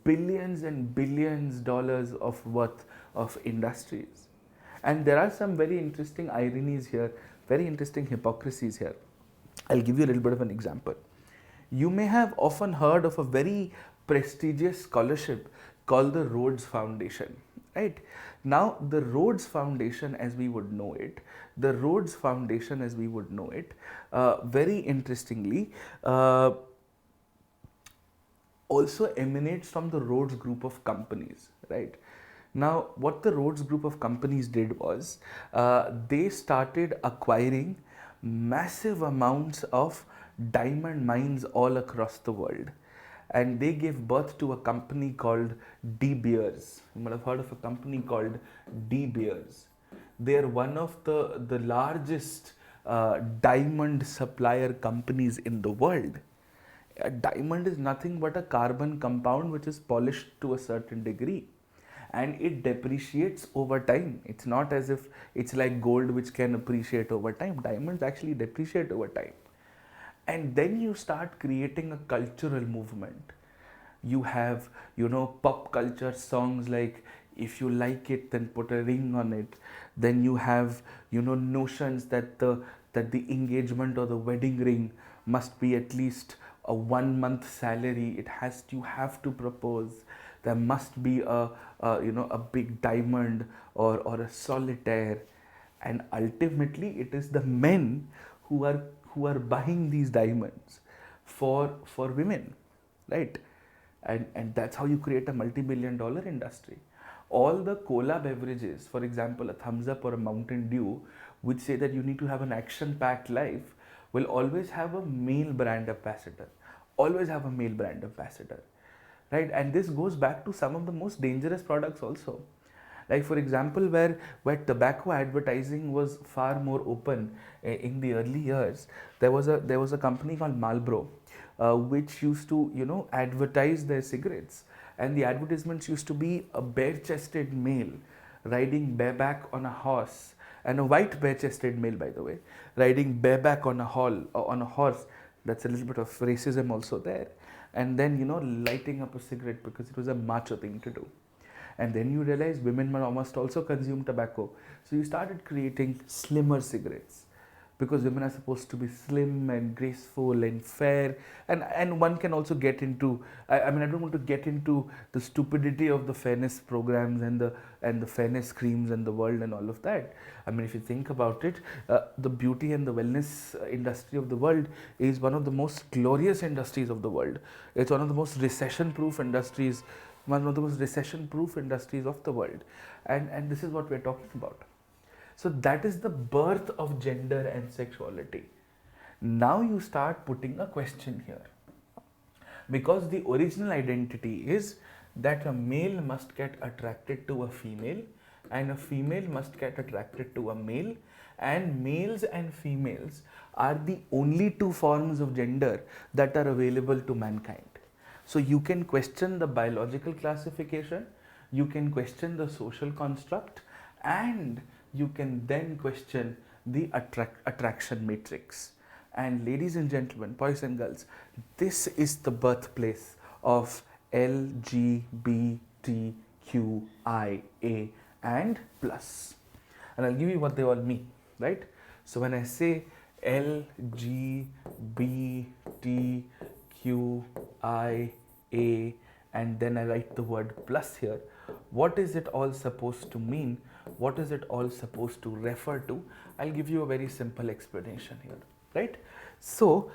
A: billions and billions dollars of worth of industries. And there are some very interesting ironies here, very interesting hypocrisies here. I'll give you a little bit of an example. You may have often heard of a very prestigious scholarship called the Rhodes Foundation, right? Now, the Rhodes Foundation, as we would know it, very interestingly, also emanates from the Rhodes group of companies, right? Now, what the Rhodes group of companies did was they started acquiring massive amounts of diamond mines all across the world, and they gave birth to a company called De Beers. You might have heard of a company called De Beers. They are one of the largest diamond supplier companies in the world. A diamond is nothing but a carbon compound which is polished to a certain degree, and it depreciates over time. It's not as if it's like gold which can appreciate over time. Diamonds actually depreciate over time. And then you start creating a cultural movement. You have, pop culture songs like if you like it then put a ring on it. Then you have, notions that the engagement or the wedding ring must be at least a 1 month salary. You have to propose. There must be a big diamond or a solitaire, and ultimately it is the men who are buying these diamonds for women, right? and that's how you create a multi-billion-dollar industry. All the cola beverages, for example, a Thumbs Up or a Mountain Dew, which say that you need to have an action-packed life, will always have a male brand ambassador. Always have a male brand ambassador, right? And this goes back to some of the most dangerous products also. Like for example, where tobacco advertising was far more open in the early years, there was a company called Marlboro, which used to advertise their cigarettes, and the advertisements used to be a bare-chested male riding bareback on a horse, and a white bare-chested male, by the way, riding bareback on a horse. That's a little bit of racism also there, and then lighting up a cigarette because it was a macho thing to do. And then you realize women must also consume tobacco, so you started creating slimmer cigarettes, because women are supposed to be slim and graceful and fair, and one can also get into, I mean, I don't want to get into the stupidity of the fairness programs and the fairness creams and the world and all of that. I mean, if you think about it, the beauty and the wellness industry of the world is one of the most glorious industries of the world. It's one of the most recession-proof industries, one of the most recession-proof industries of the world, and this is what we're talking about. So that is the birth of gender and sexuality. Now you start putting a question here, because the original identity is that a male must get attracted to a female and a female must get attracted to a male, and males and females are the only two forms of gender that are available to mankind. So you can question the biological classification, you can question the social construct, and you can then question the attraction matrix. And ladies and gentlemen, boys and girls, this is the birthplace of LGBTQIA and plus. And I'll give you what they all mean, right? So when I say LGBTQIA and then I write the word plus here, what is it all supposed to mean? What is it all supposed to refer to? I'll give you a very simple explanation here, right? So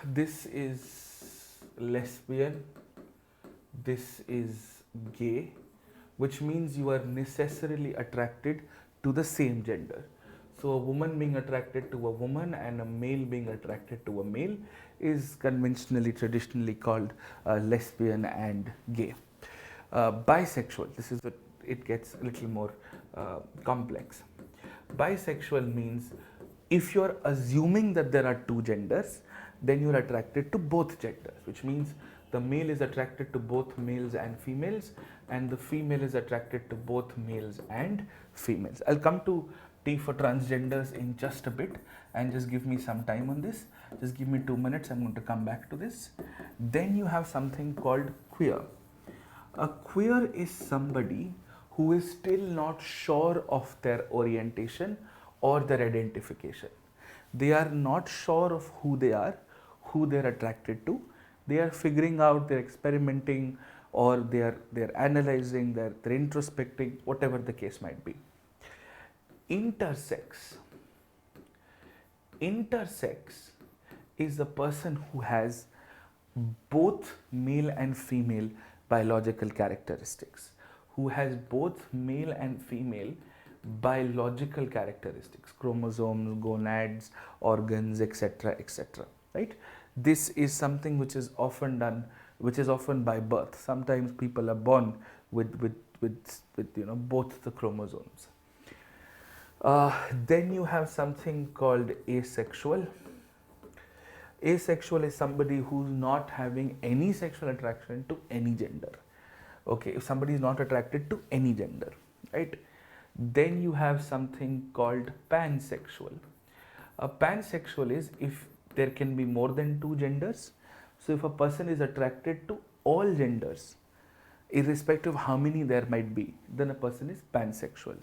A: this is lesbian, this is gay, which means you are necessarily attracted to the same gender. So a woman being attracted to a woman and a male being attracted to a male is conventionally, traditionally called lesbian and gay. Bisexual, it gets a little more complex. Bisexual means if you're assuming that there are two genders, then you're attracted to both genders, which means the male is attracted to both males and females, and the female is attracted to both males and females. I'll come to T for transgenders in just a bit, and just give me some time on this. Just give me 2 minutes, I'm going to come back to this. Then you have something called queer. A queer is somebody who is still not sure of their orientation or their identification. They are not sure of who they are, who they are attracted to. They are figuring out, they're experimenting, or they're analyzing, they're introspecting, whatever the case might be. Intersex is the person who has both male and female biological characteristics, who has both male and female biological characteristics, chromosomes, gonads, organs, etc., etc., right? This is something which is often done, which is often by birth. Sometimes people are born with both the chromosomes. Then you have something called asexual. Asexual is somebody who's not having any sexual attraction to any gender. Okay, if somebody is not attracted to any gender, right? Then you have something called pansexual. A pansexual is if there can be more than two genders. So if a person is attracted to all genders, irrespective of how many there might be, then a person is pansexual.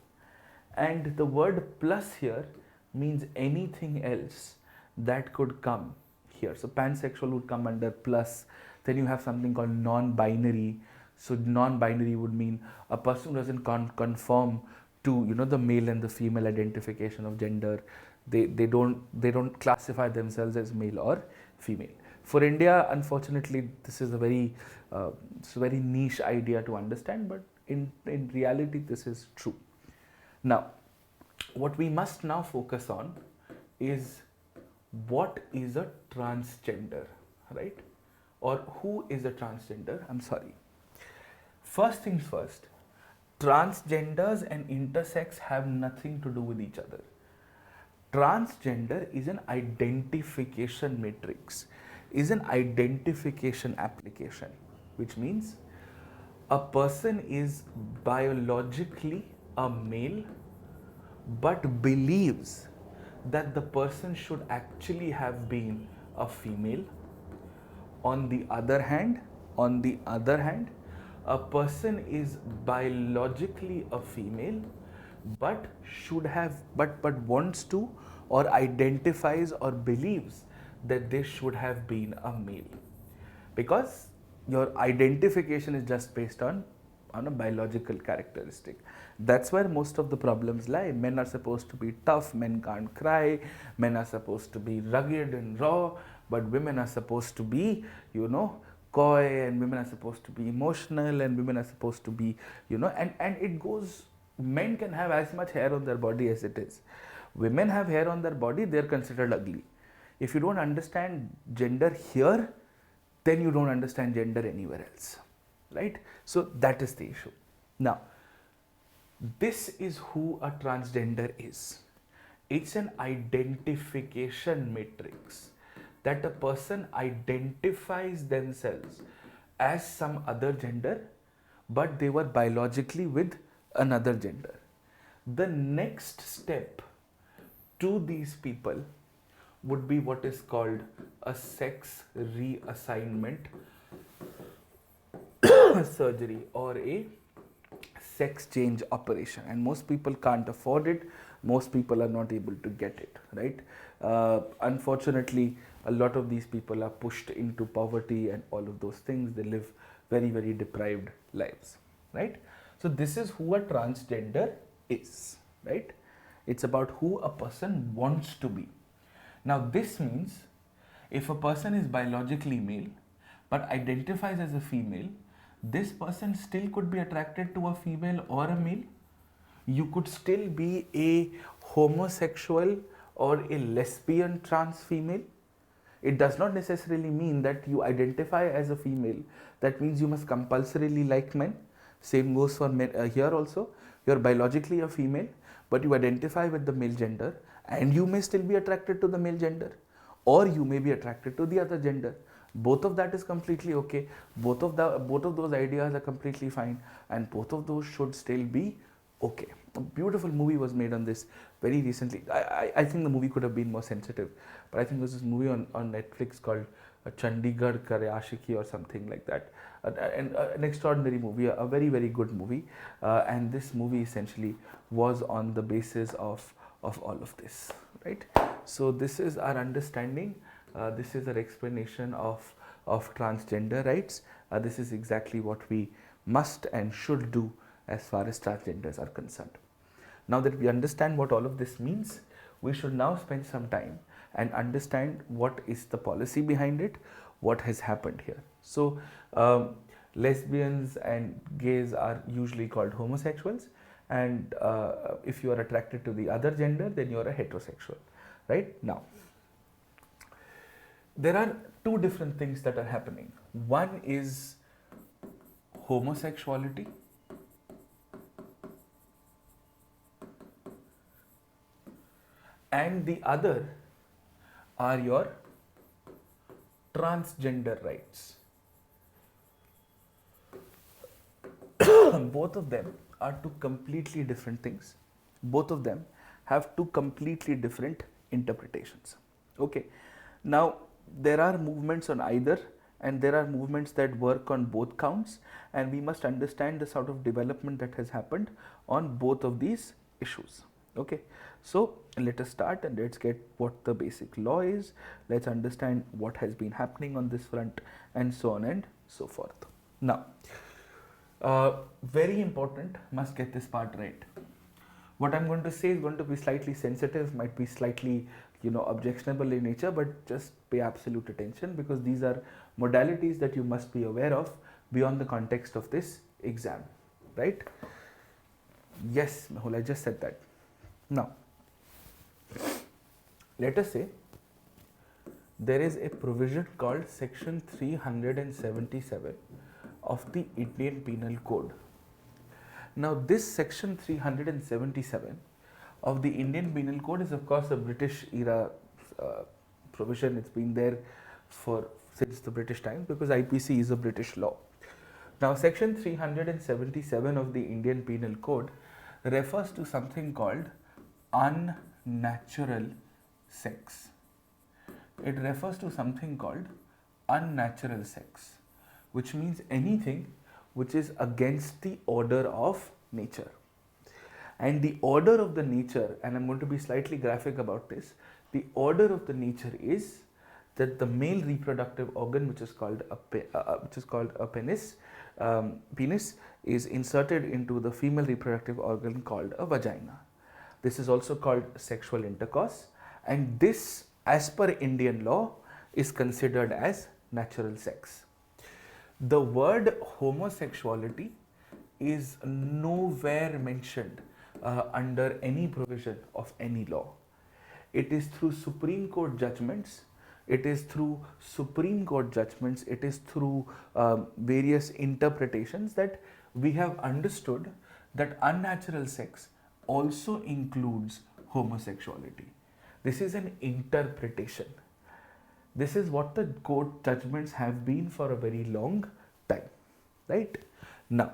A: And the word plus here means anything else that could come here. So pansexual would come under plus. Then you have something called non-binary. So non-binary would mean a person who doesn't conform to the male and the female identification of gender. They don't classify themselves as male or female. For India, unfortunately, this is a it's a very niche idea to understand, but in reality, this is true. Now, what we must now focus on is what is a transgender, right? Or who is a transgender? I'm sorry. First things first, transgenders and intersex have nothing to do with each other. Transgender is an identification matrix, is an identification application, which means a person is biologically a male but believes that the person should actually have been a female. On the other hand, a person is biologically a female but should have but wants to or identifies or believes that they should have been a male, because your identification is just based on a biological characteristic. That's where most of the problems lie. Men are supposed to be tough, men can't cry, men are supposed to be rugged and raw, but women are supposed to be, coy, and women are supposed to be emotional, and women are supposed to be, and it goes, men can have as much hair on their body as it is. Women have hair on their body, they're considered ugly. If you don't understand gender here, then you don't understand gender anywhere else, right? So that is the issue. Now, this is who a transgender is. It's an identification matrix that a person identifies themselves as some other gender, but they were biologically with another gender. The next step to these people would be what is called a sex reassignment surgery or a sex change operation, and most people can't afford it. Most people are not able to get it, right? Unfortunately, a lot of these people are pushed into poverty and all of those things. They live very, very deprived lives, right? So this is who a transgender is, right? It's about who a person wants to be. Now this means if a person is biologically male but identifies as a female, this person still could be attracted to a female or a male. You could still be a homosexual or a lesbian trans female. It does not necessarily mean that you identify as a female. That means you must compulsorily like men. Same goes for men here also. You are biologically a female, but you identify with the male gender, and you may still be attracted to the male gender, or you may be attracted to the other gender. Both of that is completely okay. Both of those ideas are completely fine, and both of those should still be okay. A beautiful movie was made on this very recently. I think the movie could have been more sensitive, but I think there's this movie on Netflix called Chandigarh Kare Aashiki or something like that. An extraordinary movie, a very, very good movie. And this movie essentially was on the basis of all of this, right? So this is our understanding. This is our explanation of transgender rights. This is exactly what we must and should do as far as transgenders are concerned. Now that we understand what all of this means, we should now spend some time and understand what is the policy behind it, what has happened here. So lesbians and gays are usually called homosexuals, and if you are attracted to the other gender, then you are a heterosexual, right? Now, there are two different things that are happening. One is homosexuality, and the other are your transgender rights. Both of them are two completely different things. Both of them have two completely different interpretations. Okay. Now, there are movements on either, and there are movements that work on both counts, and we must understand the sort of development that has happened on both of these issues. Okay, so let us start and let's get what the basic law is. Let's understand what has been happening on this front, and so on and so forth. Now, very important, must get this part right. What I'm going to say is going to be slightly sensitive, might be slightly, objectionable in nature, but just pay absolute attention because these are modalities that you must be aware of beyond the context of this exam, right? Yes, Mehul, I just said that. Now, let us say there is a provision called section 377 of the Indian Penal Code. Now, this section 377 of the Indian Penal Code is of course a British era provision. It's been there since the British times because IPC is a British law. Now, section 377 of the Indian Penal Code refers to something called unnatural sex. It refers to something called unnatural sex, which means anything which is against the order of nature. And the order of the nature, and I'm going to be slightly graphic about this, the order of the nature is that the male reproductive organ, which is called a penis, is inserted into the female reproductive organ called a vagina. This is also called sexual intercourse, and this, as per Indian law, is considered as natural sex. The word homosexuality is nowhere mentioned under any provision of any law. It is through Supreme Court judgments, it is through various interpretations that we have understood that unnatural sex also includes homosexuality. This is an interpretation. This is what the court judgments have been for a very long time, right? Now,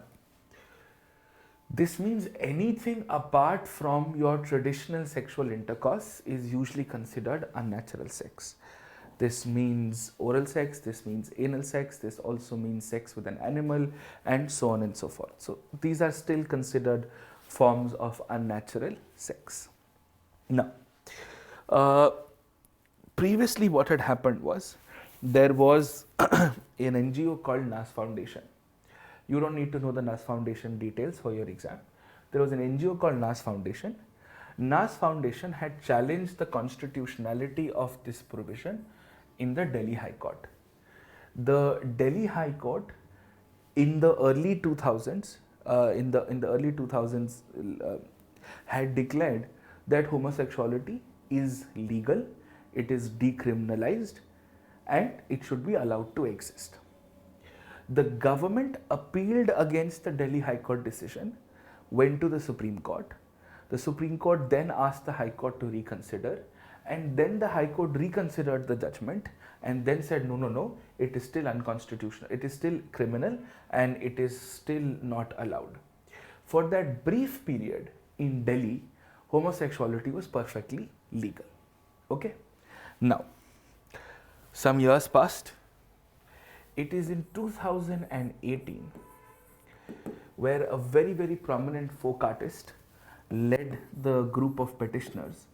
A: this means anything apart from your traditional sexual intercourse is usually considered unnatural sex. This means oral sex, this means anal sex, this also means sex with an animal, and so on and so forth. So these are still considered forms of unnatural sex. Now, previously what had happened was there was an NGO called NAS Foundation. You don't need to know the NAS Foundation details for your exam. There was an NGO called NAS Foundation. NAS Foundation had challenged the constitutionality of this provision in the Delhi High Court. The Delhi High Court in the early 2000s, had declared that homosexuality is legal, it is decriminalized, and it should be allowed to exist. The government appealed against the Delhi High Court decision, went to the Supreme Court. The Supreme Court then asked the High Court to reconsider, and then the High Court reconsidered the judgment and then said, no, it is still unconstitutional, it is still criminal, and it is still not allowed. For that brief period in Delhi, homosexuality was perfectly legal. Okay? Now, some years passed. It is in 2018 where a very, very prominent folk artist led the group of petitioners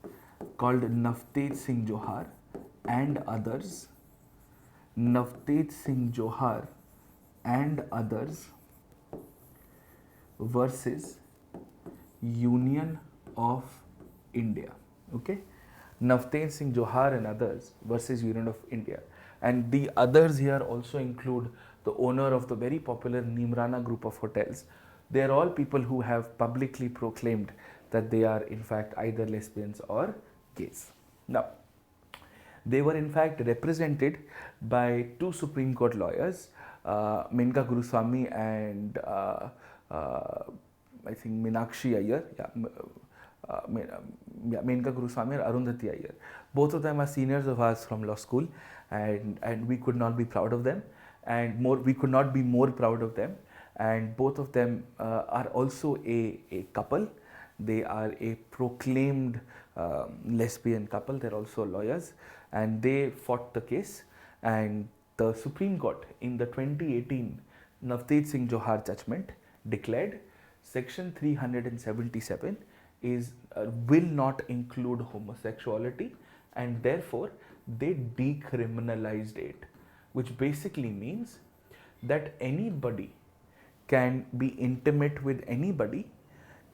A: called Navtej Singh Johar and others. Navtej Singh Johar and others versus Union of India. Okay? Navtej Singh Johar and others versus Union of India. And the others here also include the owner of the very popular Nimrana group of hotels. They are all people who have publicly proclaimed that they are in fact either lesbians or gays. Now, they were in fact represented by two Supreme Court lawyers, Menka Guruswamy and I think Meenakshi Iyer. Menka Guruswamy and Arundhati Iyer. Both of them are seniors of ours from law school, and we could not be proud of them, and we could not be more proud of them. And both of them are also a couple. They are a proclaimed lesbian couple. They're also lawyers, and they fought the case. And the Supreme Court in the 2018 Navtej Singh Johar judgment declared Section 377 will not include homosexuality, and therefore they decriminalized it, which basically means that anybody can be intimate with anybody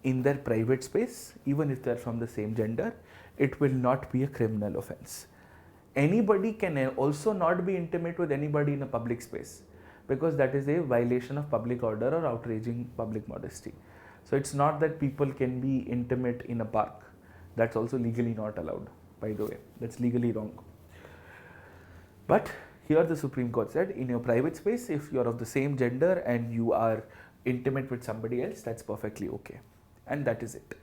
A: in their private space, even if they're from the same gender, it will not be a criminal offense. Anybody can also not be intimate with anybody in a public space, because that is a violation of public order or outraging public modesty. So it's not that people can be intimate in a park. That's also legally not allowed, by the way. That's legally wrong. But here the Supreme Court said, in your private space, if you're of the same gender and you are intimate with somebody else, that's perfectly okay. And that is it.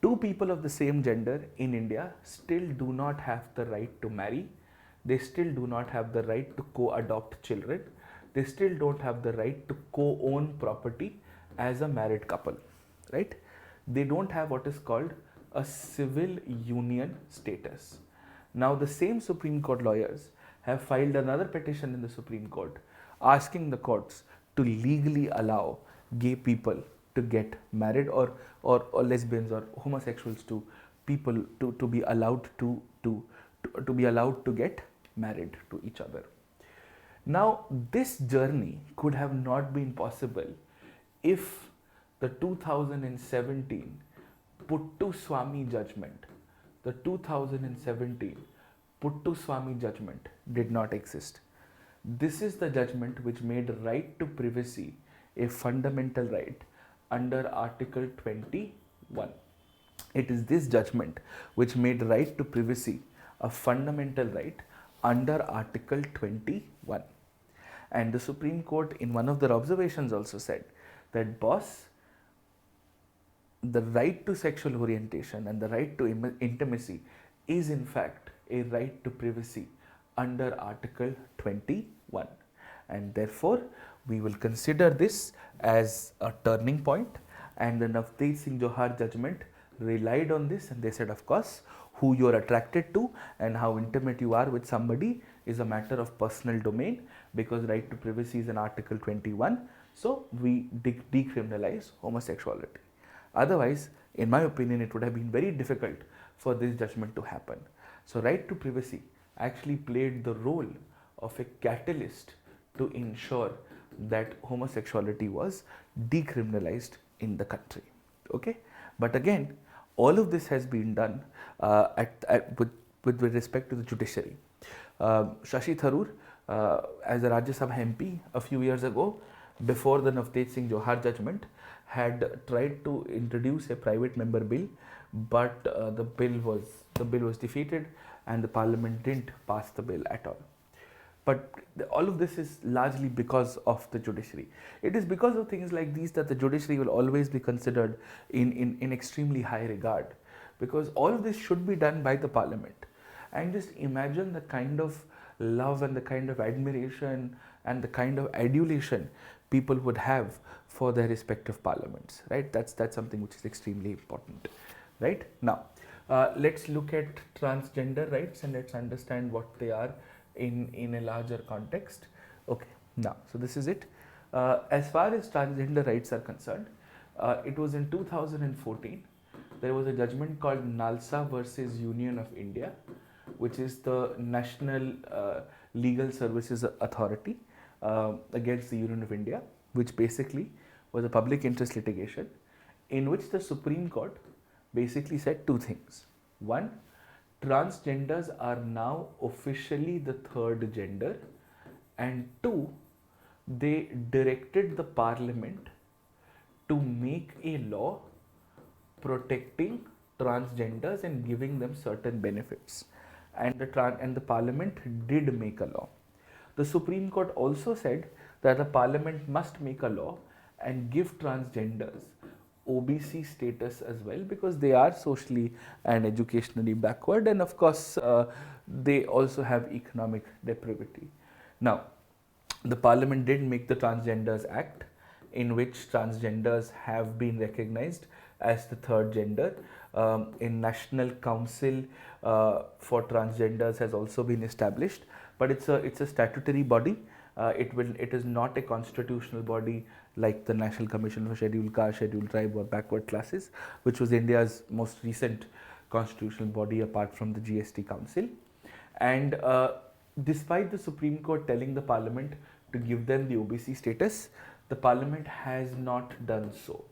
A: Two people of the same gender in India still do not have the right to marry. They still do not have the right to co-adopt children. They still don't have the right to co-own property as a married couple, right? They don't have what is called a civil union status. Now, the same Supreme Court lawyers have filed another petition in the Supreme Court asking the courts to legally allow gay people to get married, or lesbians or homosexuals to people to be allowed to be allowed to get married to each other. Now, this journey could have not been possible if the 2017 Puttu Swami judgment, the 2017 Puttu Swami judgment did not exist. This is the judgment which made right to privacy a fundamental right under Article 21. It is this judgment which made right to privacy a fundamental right under Article 21. And the Supreme Court in one of their observations also said that, boss, the right to sexual orientation and the right to intimacy is in fact a right to privacy under Article 21. And therefore, we will consider this as a turning point. And the Navteej Singh Johar judgment relied on this, and they said, of course, who you are attracted to and how intimate you are with somebody is a matter of personal domain, because right to privacy is in Article 21. So we decriminalize homosexuality. Otherwise, in my opinion, it would have been very difficult for this judgment to happen. So right to privacy actually played the role of a catalyst to ensure that homosexuality was decriminalized in the country. Okay, but again, all of this has been done with respect to the judiciary. Shashi Tharoor, as a Rajya Sabha MP a few years ago, before the Navteej Singh Johar judgment, had tried to introduce a private member bill, but the bill was defeated and the parliament didn't pass the bill at all. But all of this is largely because of the judiciary. It is because of things like these that the judiciary will always be considered in extremely high regard, because all of this should be done by the parliament. And just imagine the kind of love and the kind of admiration and the kind of adulation people would have for their respective parliaments, right? That's something which is extremely important, right? Now, let's look at transgender rights and let's understand what they are in a larger context. Okay, now, so this is it. As far as transgender rights are concerned, it was in 2014, there was a judgment called Nalsa versus Union of India, which is the National Legal Services Authority against the Union of India, which basically was a public interest litigation in which the Supreme Court basically said two things. One, transgenders are now officially the third gender, and two, they directed the parliament to make a law protecting transgenders and giving them certain benefits, and the parliament did make a law. The Supreme Court also said that the parliament must make a law and give transgenders OBC status as well, because they are socially and educationally backward, and of course they also have economic depravity. Now, the parliament did make the Transgenders Act, in which transgenders have been recognized as the third gender. In National Council for Transgenders has also been established, but it's a statutory body. It is not a constitutional body like the National Commission for Scheduled Caste, Scheduled Tribe or Backward Classes, which was India's most recent constitutional body apart from the GST Council. And despite the Supreme Court telling the Parliament to give them the OBC status, the Parliament has not done so.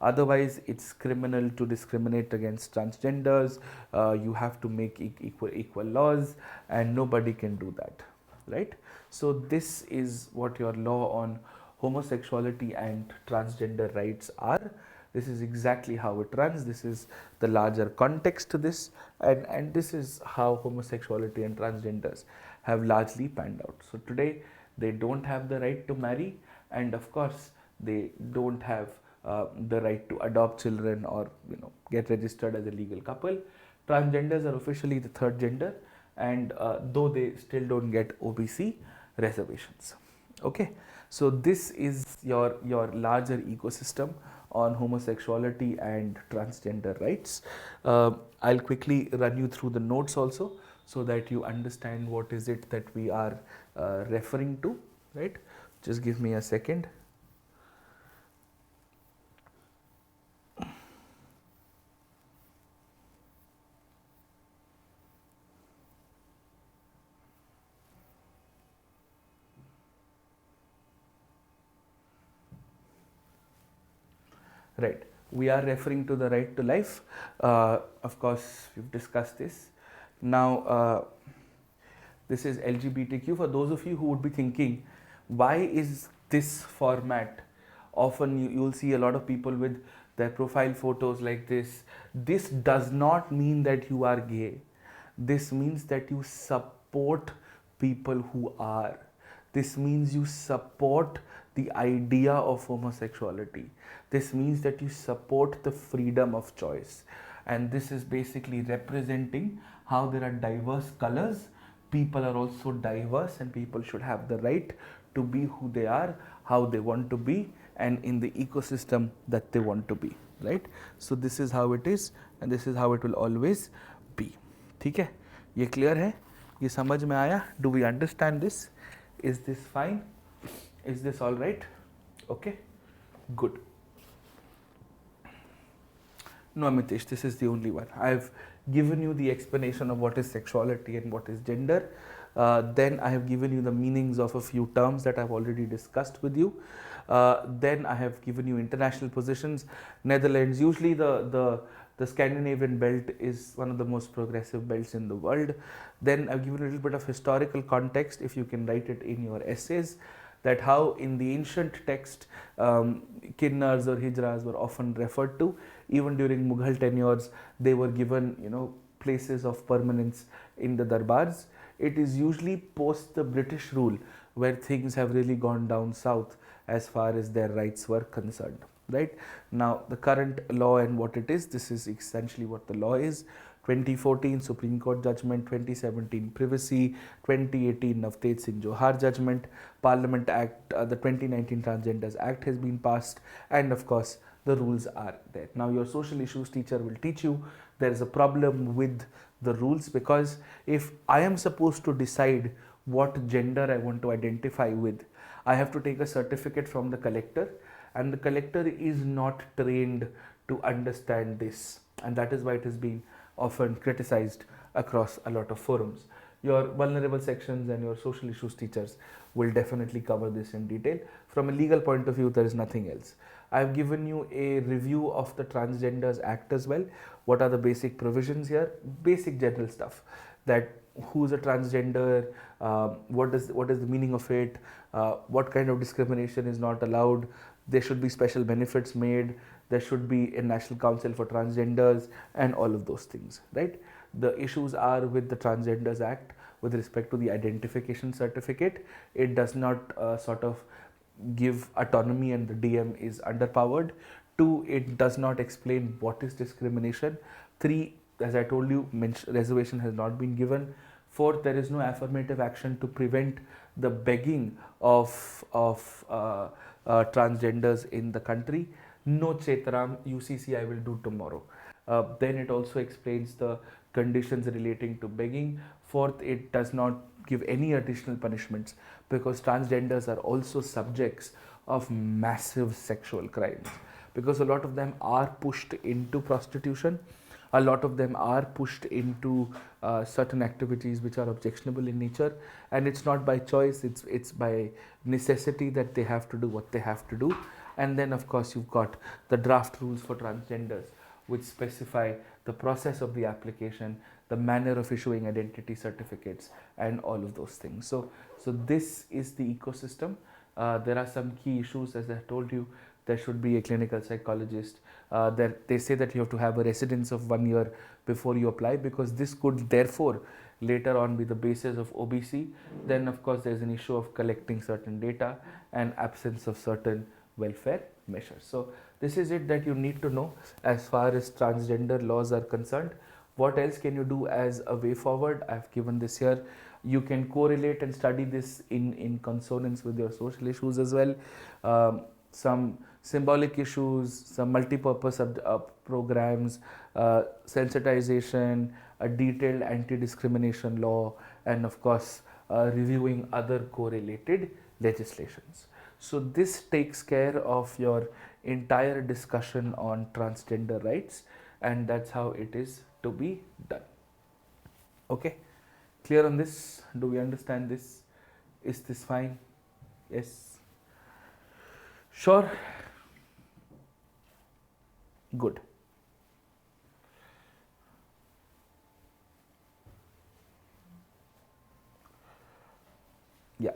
A: Otherwise, it's criminal to discriminate against transgenders. You have to make equal laws, and nobody can do that, right? So this is what your law on homosexuality and transgender rights are. This is exactly how it runs. This is the larger context to this, and this is how homosexuality and transgenders have largely panned out. So today they don't have the right to marry, and of course they don't have the right to adopt children or get registered as a legal couple. Transgenders are officially the third gender, and though they still don't get OBC reservations. Okay, so this is your larger ecosystem on homosexuality and transgender rights. I'll quickly run you through the notes also, so that you understand what is it that we are referring to, right? Just give me a second. Right, we are referring to the right to life. Of course, we've discussed this. Now, this is LGBTQ. For those of you who would be thinking, why is this format? Often you will see a lot of people with their profile photos like this. This does not mean that you are gay. This means that you support people who are. This means you support the idea of homosexuality. This means that you support the freedom of choice. And this is basically representing how there are diverse colors. People are also diverse, and people should have the right to be who they are, how they want to be, and in the ecosystem that they want to be, right? So this is how it is, and this is how it will always be. ठीक है, ये clear है, ये समझ में आया? Do we understand this? Is this fine? Is this all right? Okay, good. No, Amitesh, this is the only one. I've given you the explanation of what is sexuality and what is gender. Then I have given you the meanings of a few terms that I've already discussed with you. Then I have given you international positions. Netherlands, usually the Scandinavian belt is one of the most progressive belts in the world. Then I've given a little bit of historical context, if you can write it in your essays, that how in the ancient text kinnars or hijras were often referred to. Even during Mughal tenures, they were given places of permanence in the darbars. It is usually post the British rule where things have really gone down south as far as their rights were concerned. Right now, the current law and what it is, this is essentially what the law is. 2014 Supreme Court judgment, 2017 privacy, 2018 Navteej Singh Johar judgment, Parliament Act, the 2019 Transgenders Act has been passed, and of course the rules are there. Now your social issues teacher will teach you there is a problem with the rules, because if I am supposed to decide what gender I want to identify with, I have to take a certificate from the collector, and the collector is not trained to understand this, and that is why it has been often criticized across a lot of forums. Your vulnerable sections and your social issues teachers will definitely cover this in detail. From a legal point of view, there is nothing else. I've given you a review of the Transgenders Act as well. What are the basic provisions here? Basic general stuff, that who's a transgender, what is the meaning of it, what kind of discrimination is not allowed, there should be special benefits made, there should be a national council for transgenders, and all of those things, right? The issues are with the Transgenders Act with respect to the identification certificate. It does not sort of give autonomy, and the DM is underpowered. 2, it does not explain what is discrimination. 3, as I told you, reservation has not been given. 4, there is no affirmative action to prevent the begging of transgenders in the country. No Chetram, UCC I will do tomorrow. Then it also explains the conditions relating to begging. 4th, it does not give any additional punishments, because transgenders are also subjects of massive sexual crimes, because a lot of them are pushed into prostitution, a lot of them are pushed into certain activities which are objectionable in nature, and it's not by choice, it's by necessity that they have to do what they have to do. And then of course you've got the draft rules for transgenders, which specify the process of the application, the manner of issuing identity certificates, and all of those things. So this is the ecosystem. There are some key issues, as I told you. There should be a clinical psychologist. They say that you have to have a residence of 1 year before you apply, because this could therefore later on be the basis of OBC. Then of course there's an issue of collecting certain data and absence of certain welfare measures. So this is it that you need to know as far as transgender laws are concerned. What else can you do as a way forward? I've given this here. You can correlate and study this in consonance with your social issues as well. Some symbolic issues, some multi-purpose programs, sensitization, a detailed anti-discrimination law, and of course reviewing other correlated legislations. So this takes care of your entire discussion on transgender rights, and that's how it is to be done. Okay, clear on this? Do we understand this? Is this fine? Yes. Sure. Good. Yeah.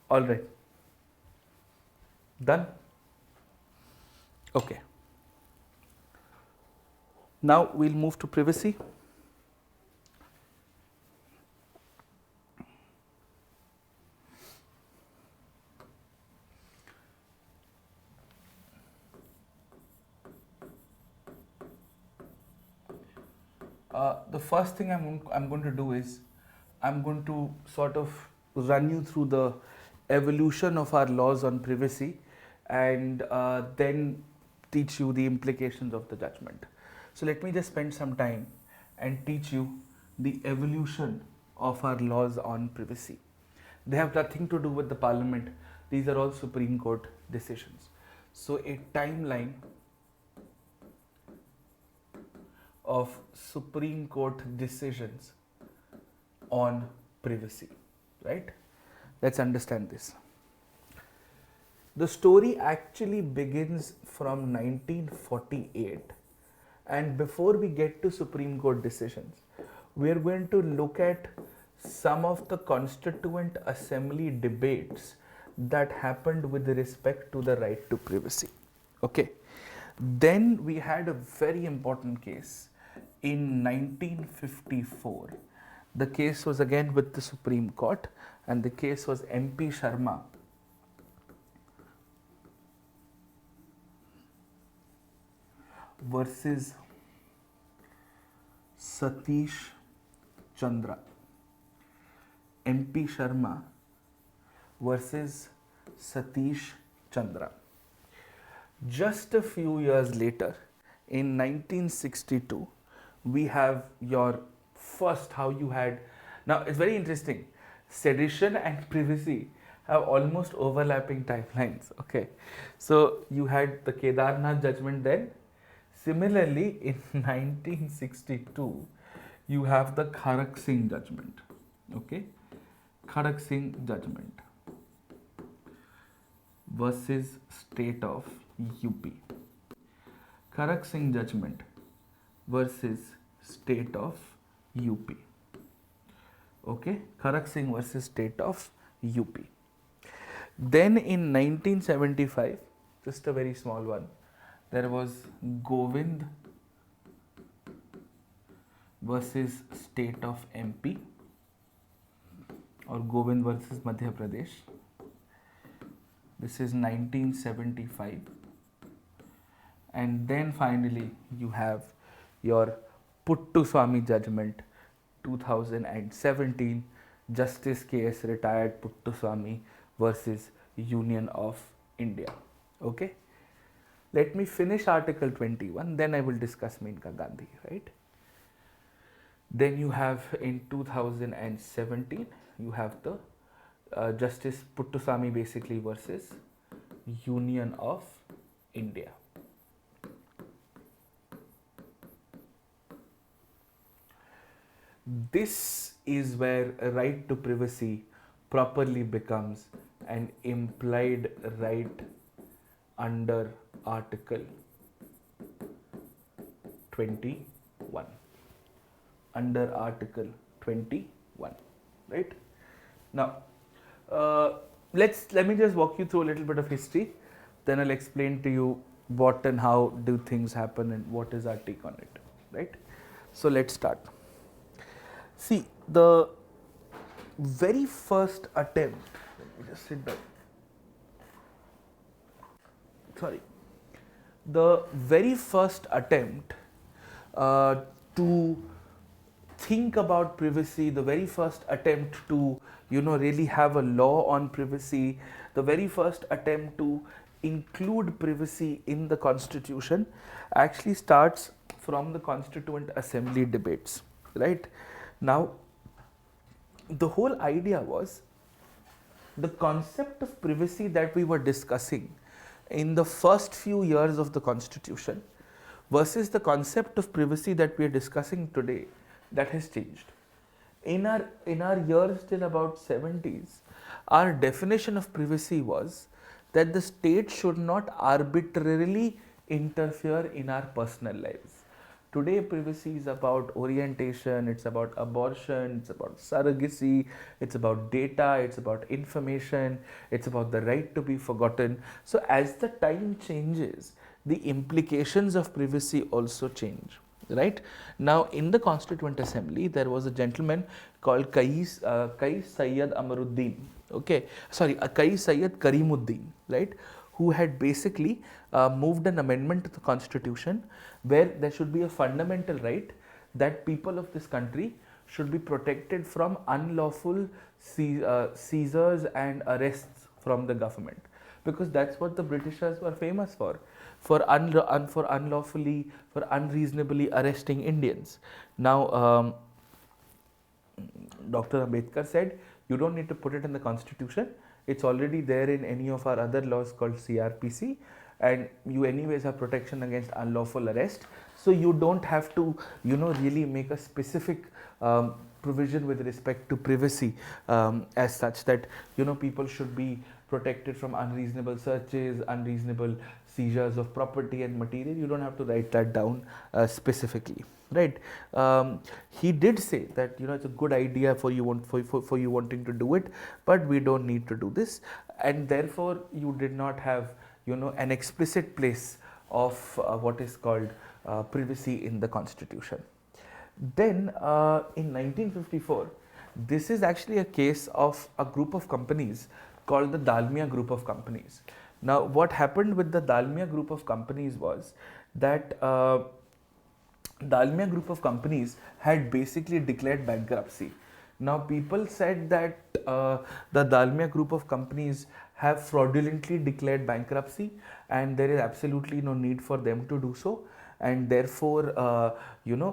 A: All right. Done? Okay. Now we'll move to privacy. The first thing I'm going to do is I'm going to sort of run you through the evolution of our laws on privacy, and then teach you the implications of the judgment. So let me just spend some time and teach you the evolution of our laws on privacy. They have nothing to do with the parliament. These are all Supreme Court decisions. So a timeline of Supreme Court decisions on privacy, right? Let's understand this. The story actually begins from 1948, and before we get to Supreme Court decisions, we are going to look at some of the Constituent Assembly debates that happened with respect to the right to privacy. Okay. Then we had a very important case in 1954. The case was again with the Supreme Court, and the case was MP Sharma versus Satish Chandra. MP Sharma versus Satish Chandra. Just a few years later, in 1962, we have your first, how you had, now it's very interesting, sedition and privacy have almost overlapping timelines. Okay, so you had the Kedarnath judgment then. Similarly, in 1962, you have the Kharak Singh judgment. Okay, Kharak Singh judgment versus state of UP. Kharak Singh judgment versus state of UP. Okay, Kharak Singh versus state of UP. Then in 1975, just a very small one, there was Govind versus state of MP, or Govind versus Madhya Pradesh. This is 1975. And then finally you have your Puttuswamy judgment 2017, Justice K.S. retired Puttuswamy versus Union of India. Okay, let me finish Article 21, then I will discuss Maneka Gandhi, right? Then you have in 2017, you have the Justice Puttuswamy basically versus Union of India. This is where a right to privacy properly becomes an implied right under Article 21. Under Article 21, right? Now, let me just walk you through a little bit of history. Then I'll explain to you what and how do things happen and what is our take on it, right? So let's start. See, the very first attempt, let me just sit down. Sorry. The very first attempt to think about privacy, the very first attempt to, really have a law on privacy, the very first attempt to include privacy in the Constitution actually starts from the Constituent Assembly debates, right? Now, the whole idea was the concept of privacy that we were discussing in the first few years of the Constitution versus the concept of privacy that we are discussing today, that has changed. In our years till about 70s, our definition of privacy was that the state should not arbitrarily interfere in our personal lives. Today, privacy is about orientation, it's about abortion, it's about surrogacy, it's about data, it's about information, it's about the right to be forgotten. So, as the time changes, the implications of privacy also change, right? Now, in the Constituent Assembly, there was a gentleman called Kai Sayyid Amaruddin, Kai Sayyid Karimuddin, right? Who had basically moved an amendment to the Constitution where there should be a fundamental right that people of this country should be protected from unlawful seizures and arrests from the government, because that's what the Britishers were famous for unreasonably arresting Indians. Now, Dr. Ambedkar said, you don't need to put it in the Constitution. It's already there in any of our other laws called CRPC, and you anyways have protection against unlawful arrest. So you don't have to, really make a specific provision with respect to privacy as such that, people should be protected from unreasonable searches, unreasonable seizures of property and material. You don't have to write that down specifically, right? He did say that it's a good idea for you wanting to do it, but we don't need to do this, and therefore you did not have an explicit place of what is called privacy in the Constitution. Then in 1954, this is actually a case of a group of companies called the Dalmia Group of Companies. Now, what happened with the Dalmia Group of Companies was that Dalmia Group of Companies had basically declared bankruptcy. Now, people said that the Dalmia Group of Companies have fraudulently declared bankruptcy and there is absolutely no need for them to do so, and therefore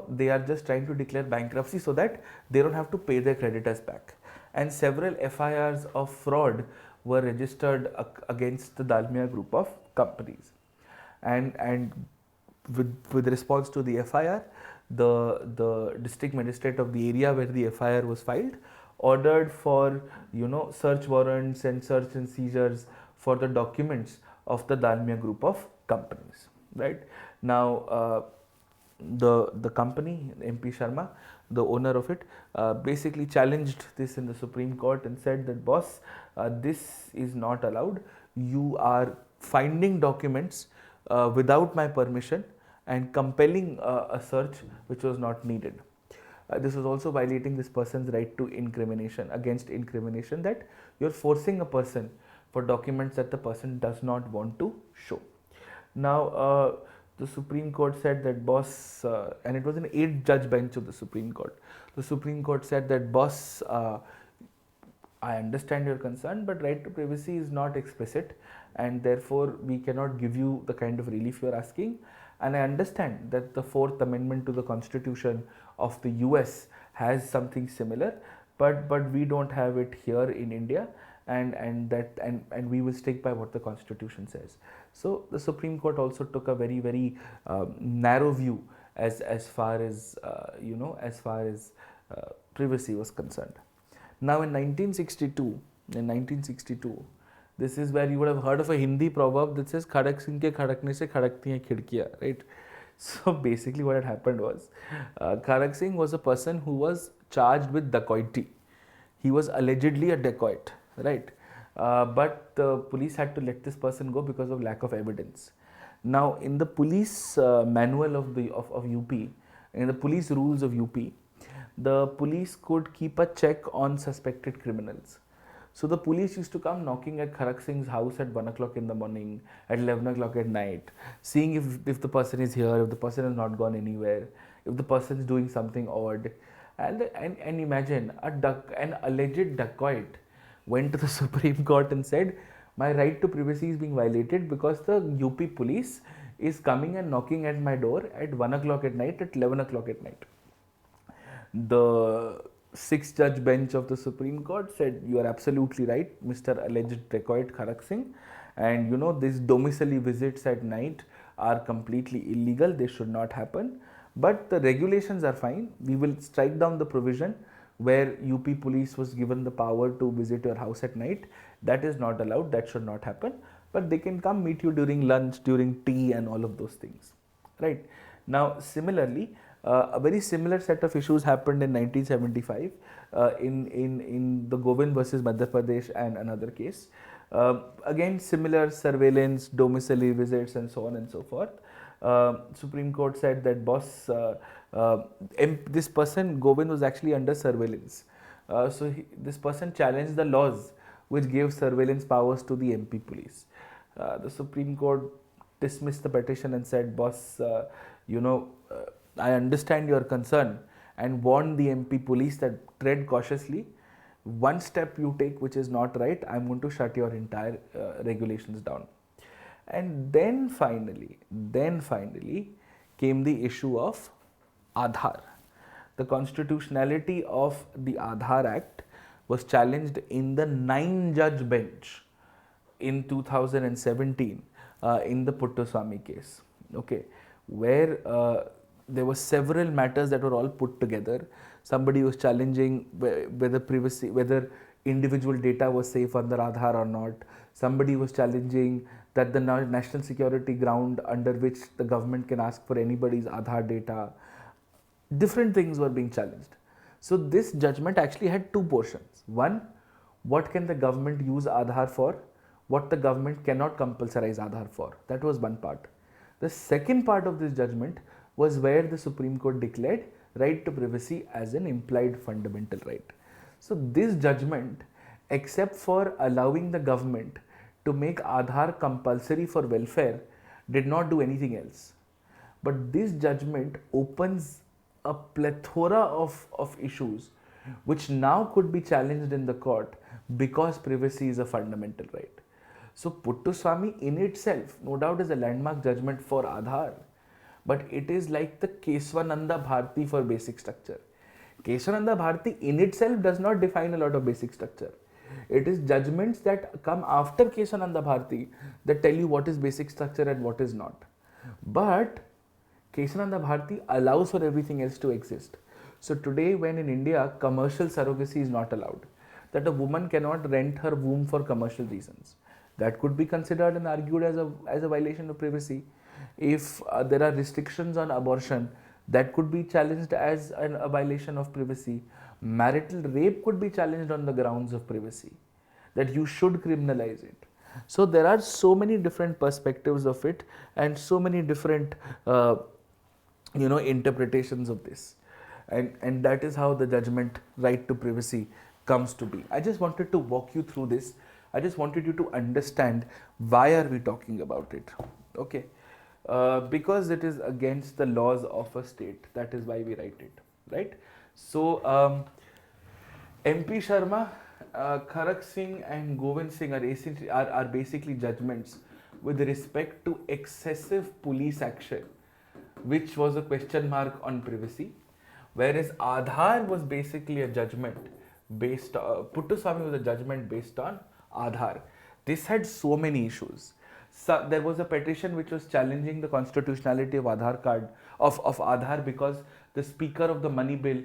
A: they are just trying to declare bankruptcy so that they don't have to pay their creditors back. And several FIRs of fraud were registered against the Dalmia group of companies. And with response to the FIR, the district magistrate of the area where the FIR was filed ordered for search warrants and search and seizures for the documents of the Dalmia group of companies. Right now, the company MP Sharma, the owner of it, basically challenged this in the Supreme Court and said that, boss, this is not allowed. You are finding documents without my permission and compelling a search which was not needed. This was also violating this person's right to incrimination, against incrimination, that you're forcing a person for documents that the person does not want to show. Now, the Supreme Court said that, boss, and it was an 8-judge bench of the Supreme Court. The Supreme Court said that, boss, I understand your concern, but right to privacy is not explicit, and therefore we cannot give you the kind of relief you are asking. And I understand that the 4th Amendment to the Constitution of the US has something similar, but we don't have it here in India, and we will stick by what the Constitution says. So the Supreme Court also took a very narrow view as far as privacy was concerned. Now in 1962, this is where you would have heard of a Hindi proverb that says "Khadak Singh ke khadakne se khadakti hain khidkiyan," right? So basically what had happened was, Khadak Singh was a person who was charged with dacoity. He was allegedly a dacoit, right? But the police had to let this person go because of lack of evidence. Now, in the police manual of UP, in the police rules of UP, the police could keep a check on suspected criminals. So the police used to come knocking at Khadak Singh's house at 1 o'clock in the morning, at 11 o'clock at night, seeing if the person is here, if the person has not gone anywhere, if the person is doing something odd. And imagine, an alleged dacoit went to the Supreme Court and said, my right to privacy is being violated because the UP police is coming and knocking at my door at 1 o'clock at night, at 11 o'clock at night. The 6-judge bench of the Supreme Court said, you are absolutely right, Mr. Alleged dacoit Khadak Singh, and these domiciliary visits at night are completely illegal, they should not happen. But the regulations are fine. We will strike down the provision where UP police was given the power to visit your house at night. That is not allowed, that should not happen. But they can come meet you during lunch, during tea, and all of those things. Right. Now, similarly, a very similar set of issues happened in 1975 in the Govind versus Madhya Pradesh and another case. Again, similar surveillance, domiciliary visits, and so on and so forth. Supreme Court said that, boss, this person Govind was actually under surveillance. This person challenged the laws which gave surveillance powers to the MP police. The Supreme Court dismissed the petition and said, boss, I understand your concern, and warned the MP police that tread cautiously. One step you take which is not right, I'm going to shut your entire regulations down. And then finally came the issue of Aadhaar. The constitutionality of the Aadhaar Act was challenged in the 9-judge bench in 2017 in the Puttaswamy case. Okay, where there were several matters that were all put together. Somebody was challenging whether individual data was safe under Aadhaar or not. Somebody was challenging that the national security ground under which the government can ask for anybody's Aadhaar data. Different things were being challenged. So this judgment actually had 2 portions. One, what can the government use Aadhaar for? What the government cannot compulsorize Aadhaar for? That was one part. The second part of this judgment was where the Supreme Court declared right to privacy as an implied fundamental right. So this judgment, except for allowing the government to make Aadhaar compulsory for welfare, did not do anything else. But this judgment opens a plethora of issues which now could be challenged in the court because privacy is a fundamental right. So Puttaswamy in itself, no doubt, is a landmark judgment for Aadhaar, but it is like the Keswananda Bharti for basic structure. Keswananda Bharti in itself does not define a lot of basic structure. It is judgments that come after Kesananda Bharati that tell you what is basic structure and what is not. But Kesananda Bharati allows for everything else to exist. So today, when in India commercial surrogacy is not allowed, that a woman cannot rent her womb for commercial reasons, that could be considered and argued as a violation of privacy. If there are restrictions on abortion, that could be challenged as a violation of privacy. Marital rape could be challenged on the grounds of privacy, that you should criminalize it. So there are so many different perspectives of it and so many different interpretations of this, and that is how the judgment right to privacy comes to be. I just wanted to walk you through this. I just wanted you to understand why are we talking about it. Okay, because it is against the laws of a state, that is why we write it, right? So MP Sharma, Kharak Singh and Govind Singh are basically judgments with respect to excessive police action, which was a question mark on privacy, whereas Aadhaar was basically a judgment based, Puttaswamy was a judgment based on Aadhaar. This had so many issues. So there was a petition which was challenging the constitutionality of Aadhaar card, of Aadhaar, because the speaker of the money bill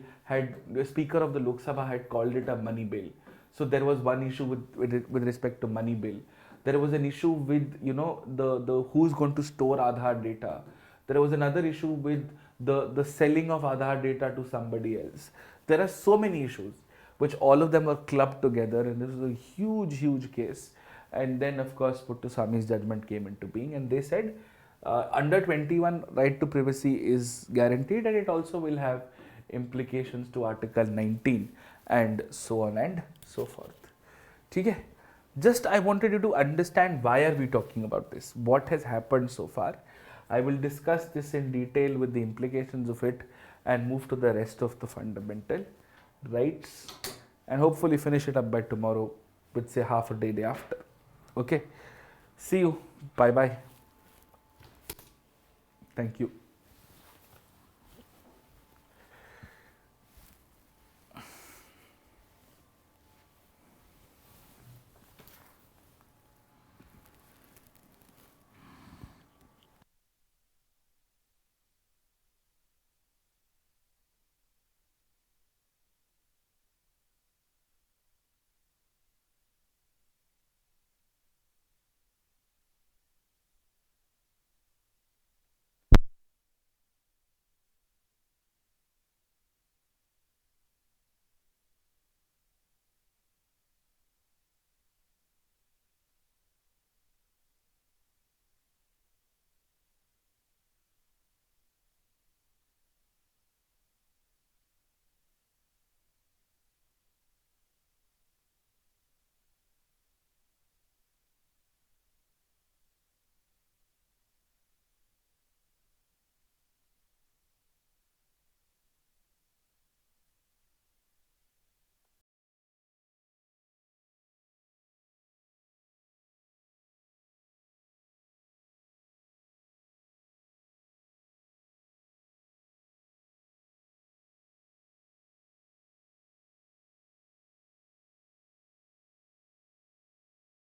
A: the speaker of the Lok Sabha had called it a money bill. So there was one issue with respect to money bill. There was an issue with the who's going to store Aadhaar data. There was another issue with the selling of Aadhaar data to somebody else. There are so many issues, which all of them were clubbed together, and this was a huge case. And then, of course, Puttaswamy's judgment came into being, and they said under 21 right to privacy is guaranteed, and it also will have implications to Article 19 and so on and so forth. Okay? Just I wanted you to understand why are we talking about this, what has happened so far. I will discuss this in detail with the implications of it and move to the rest of the fundamental rights, and hopefully finish it up by tomorrow with say half a day after. Okay, see you, bye bye, thank you.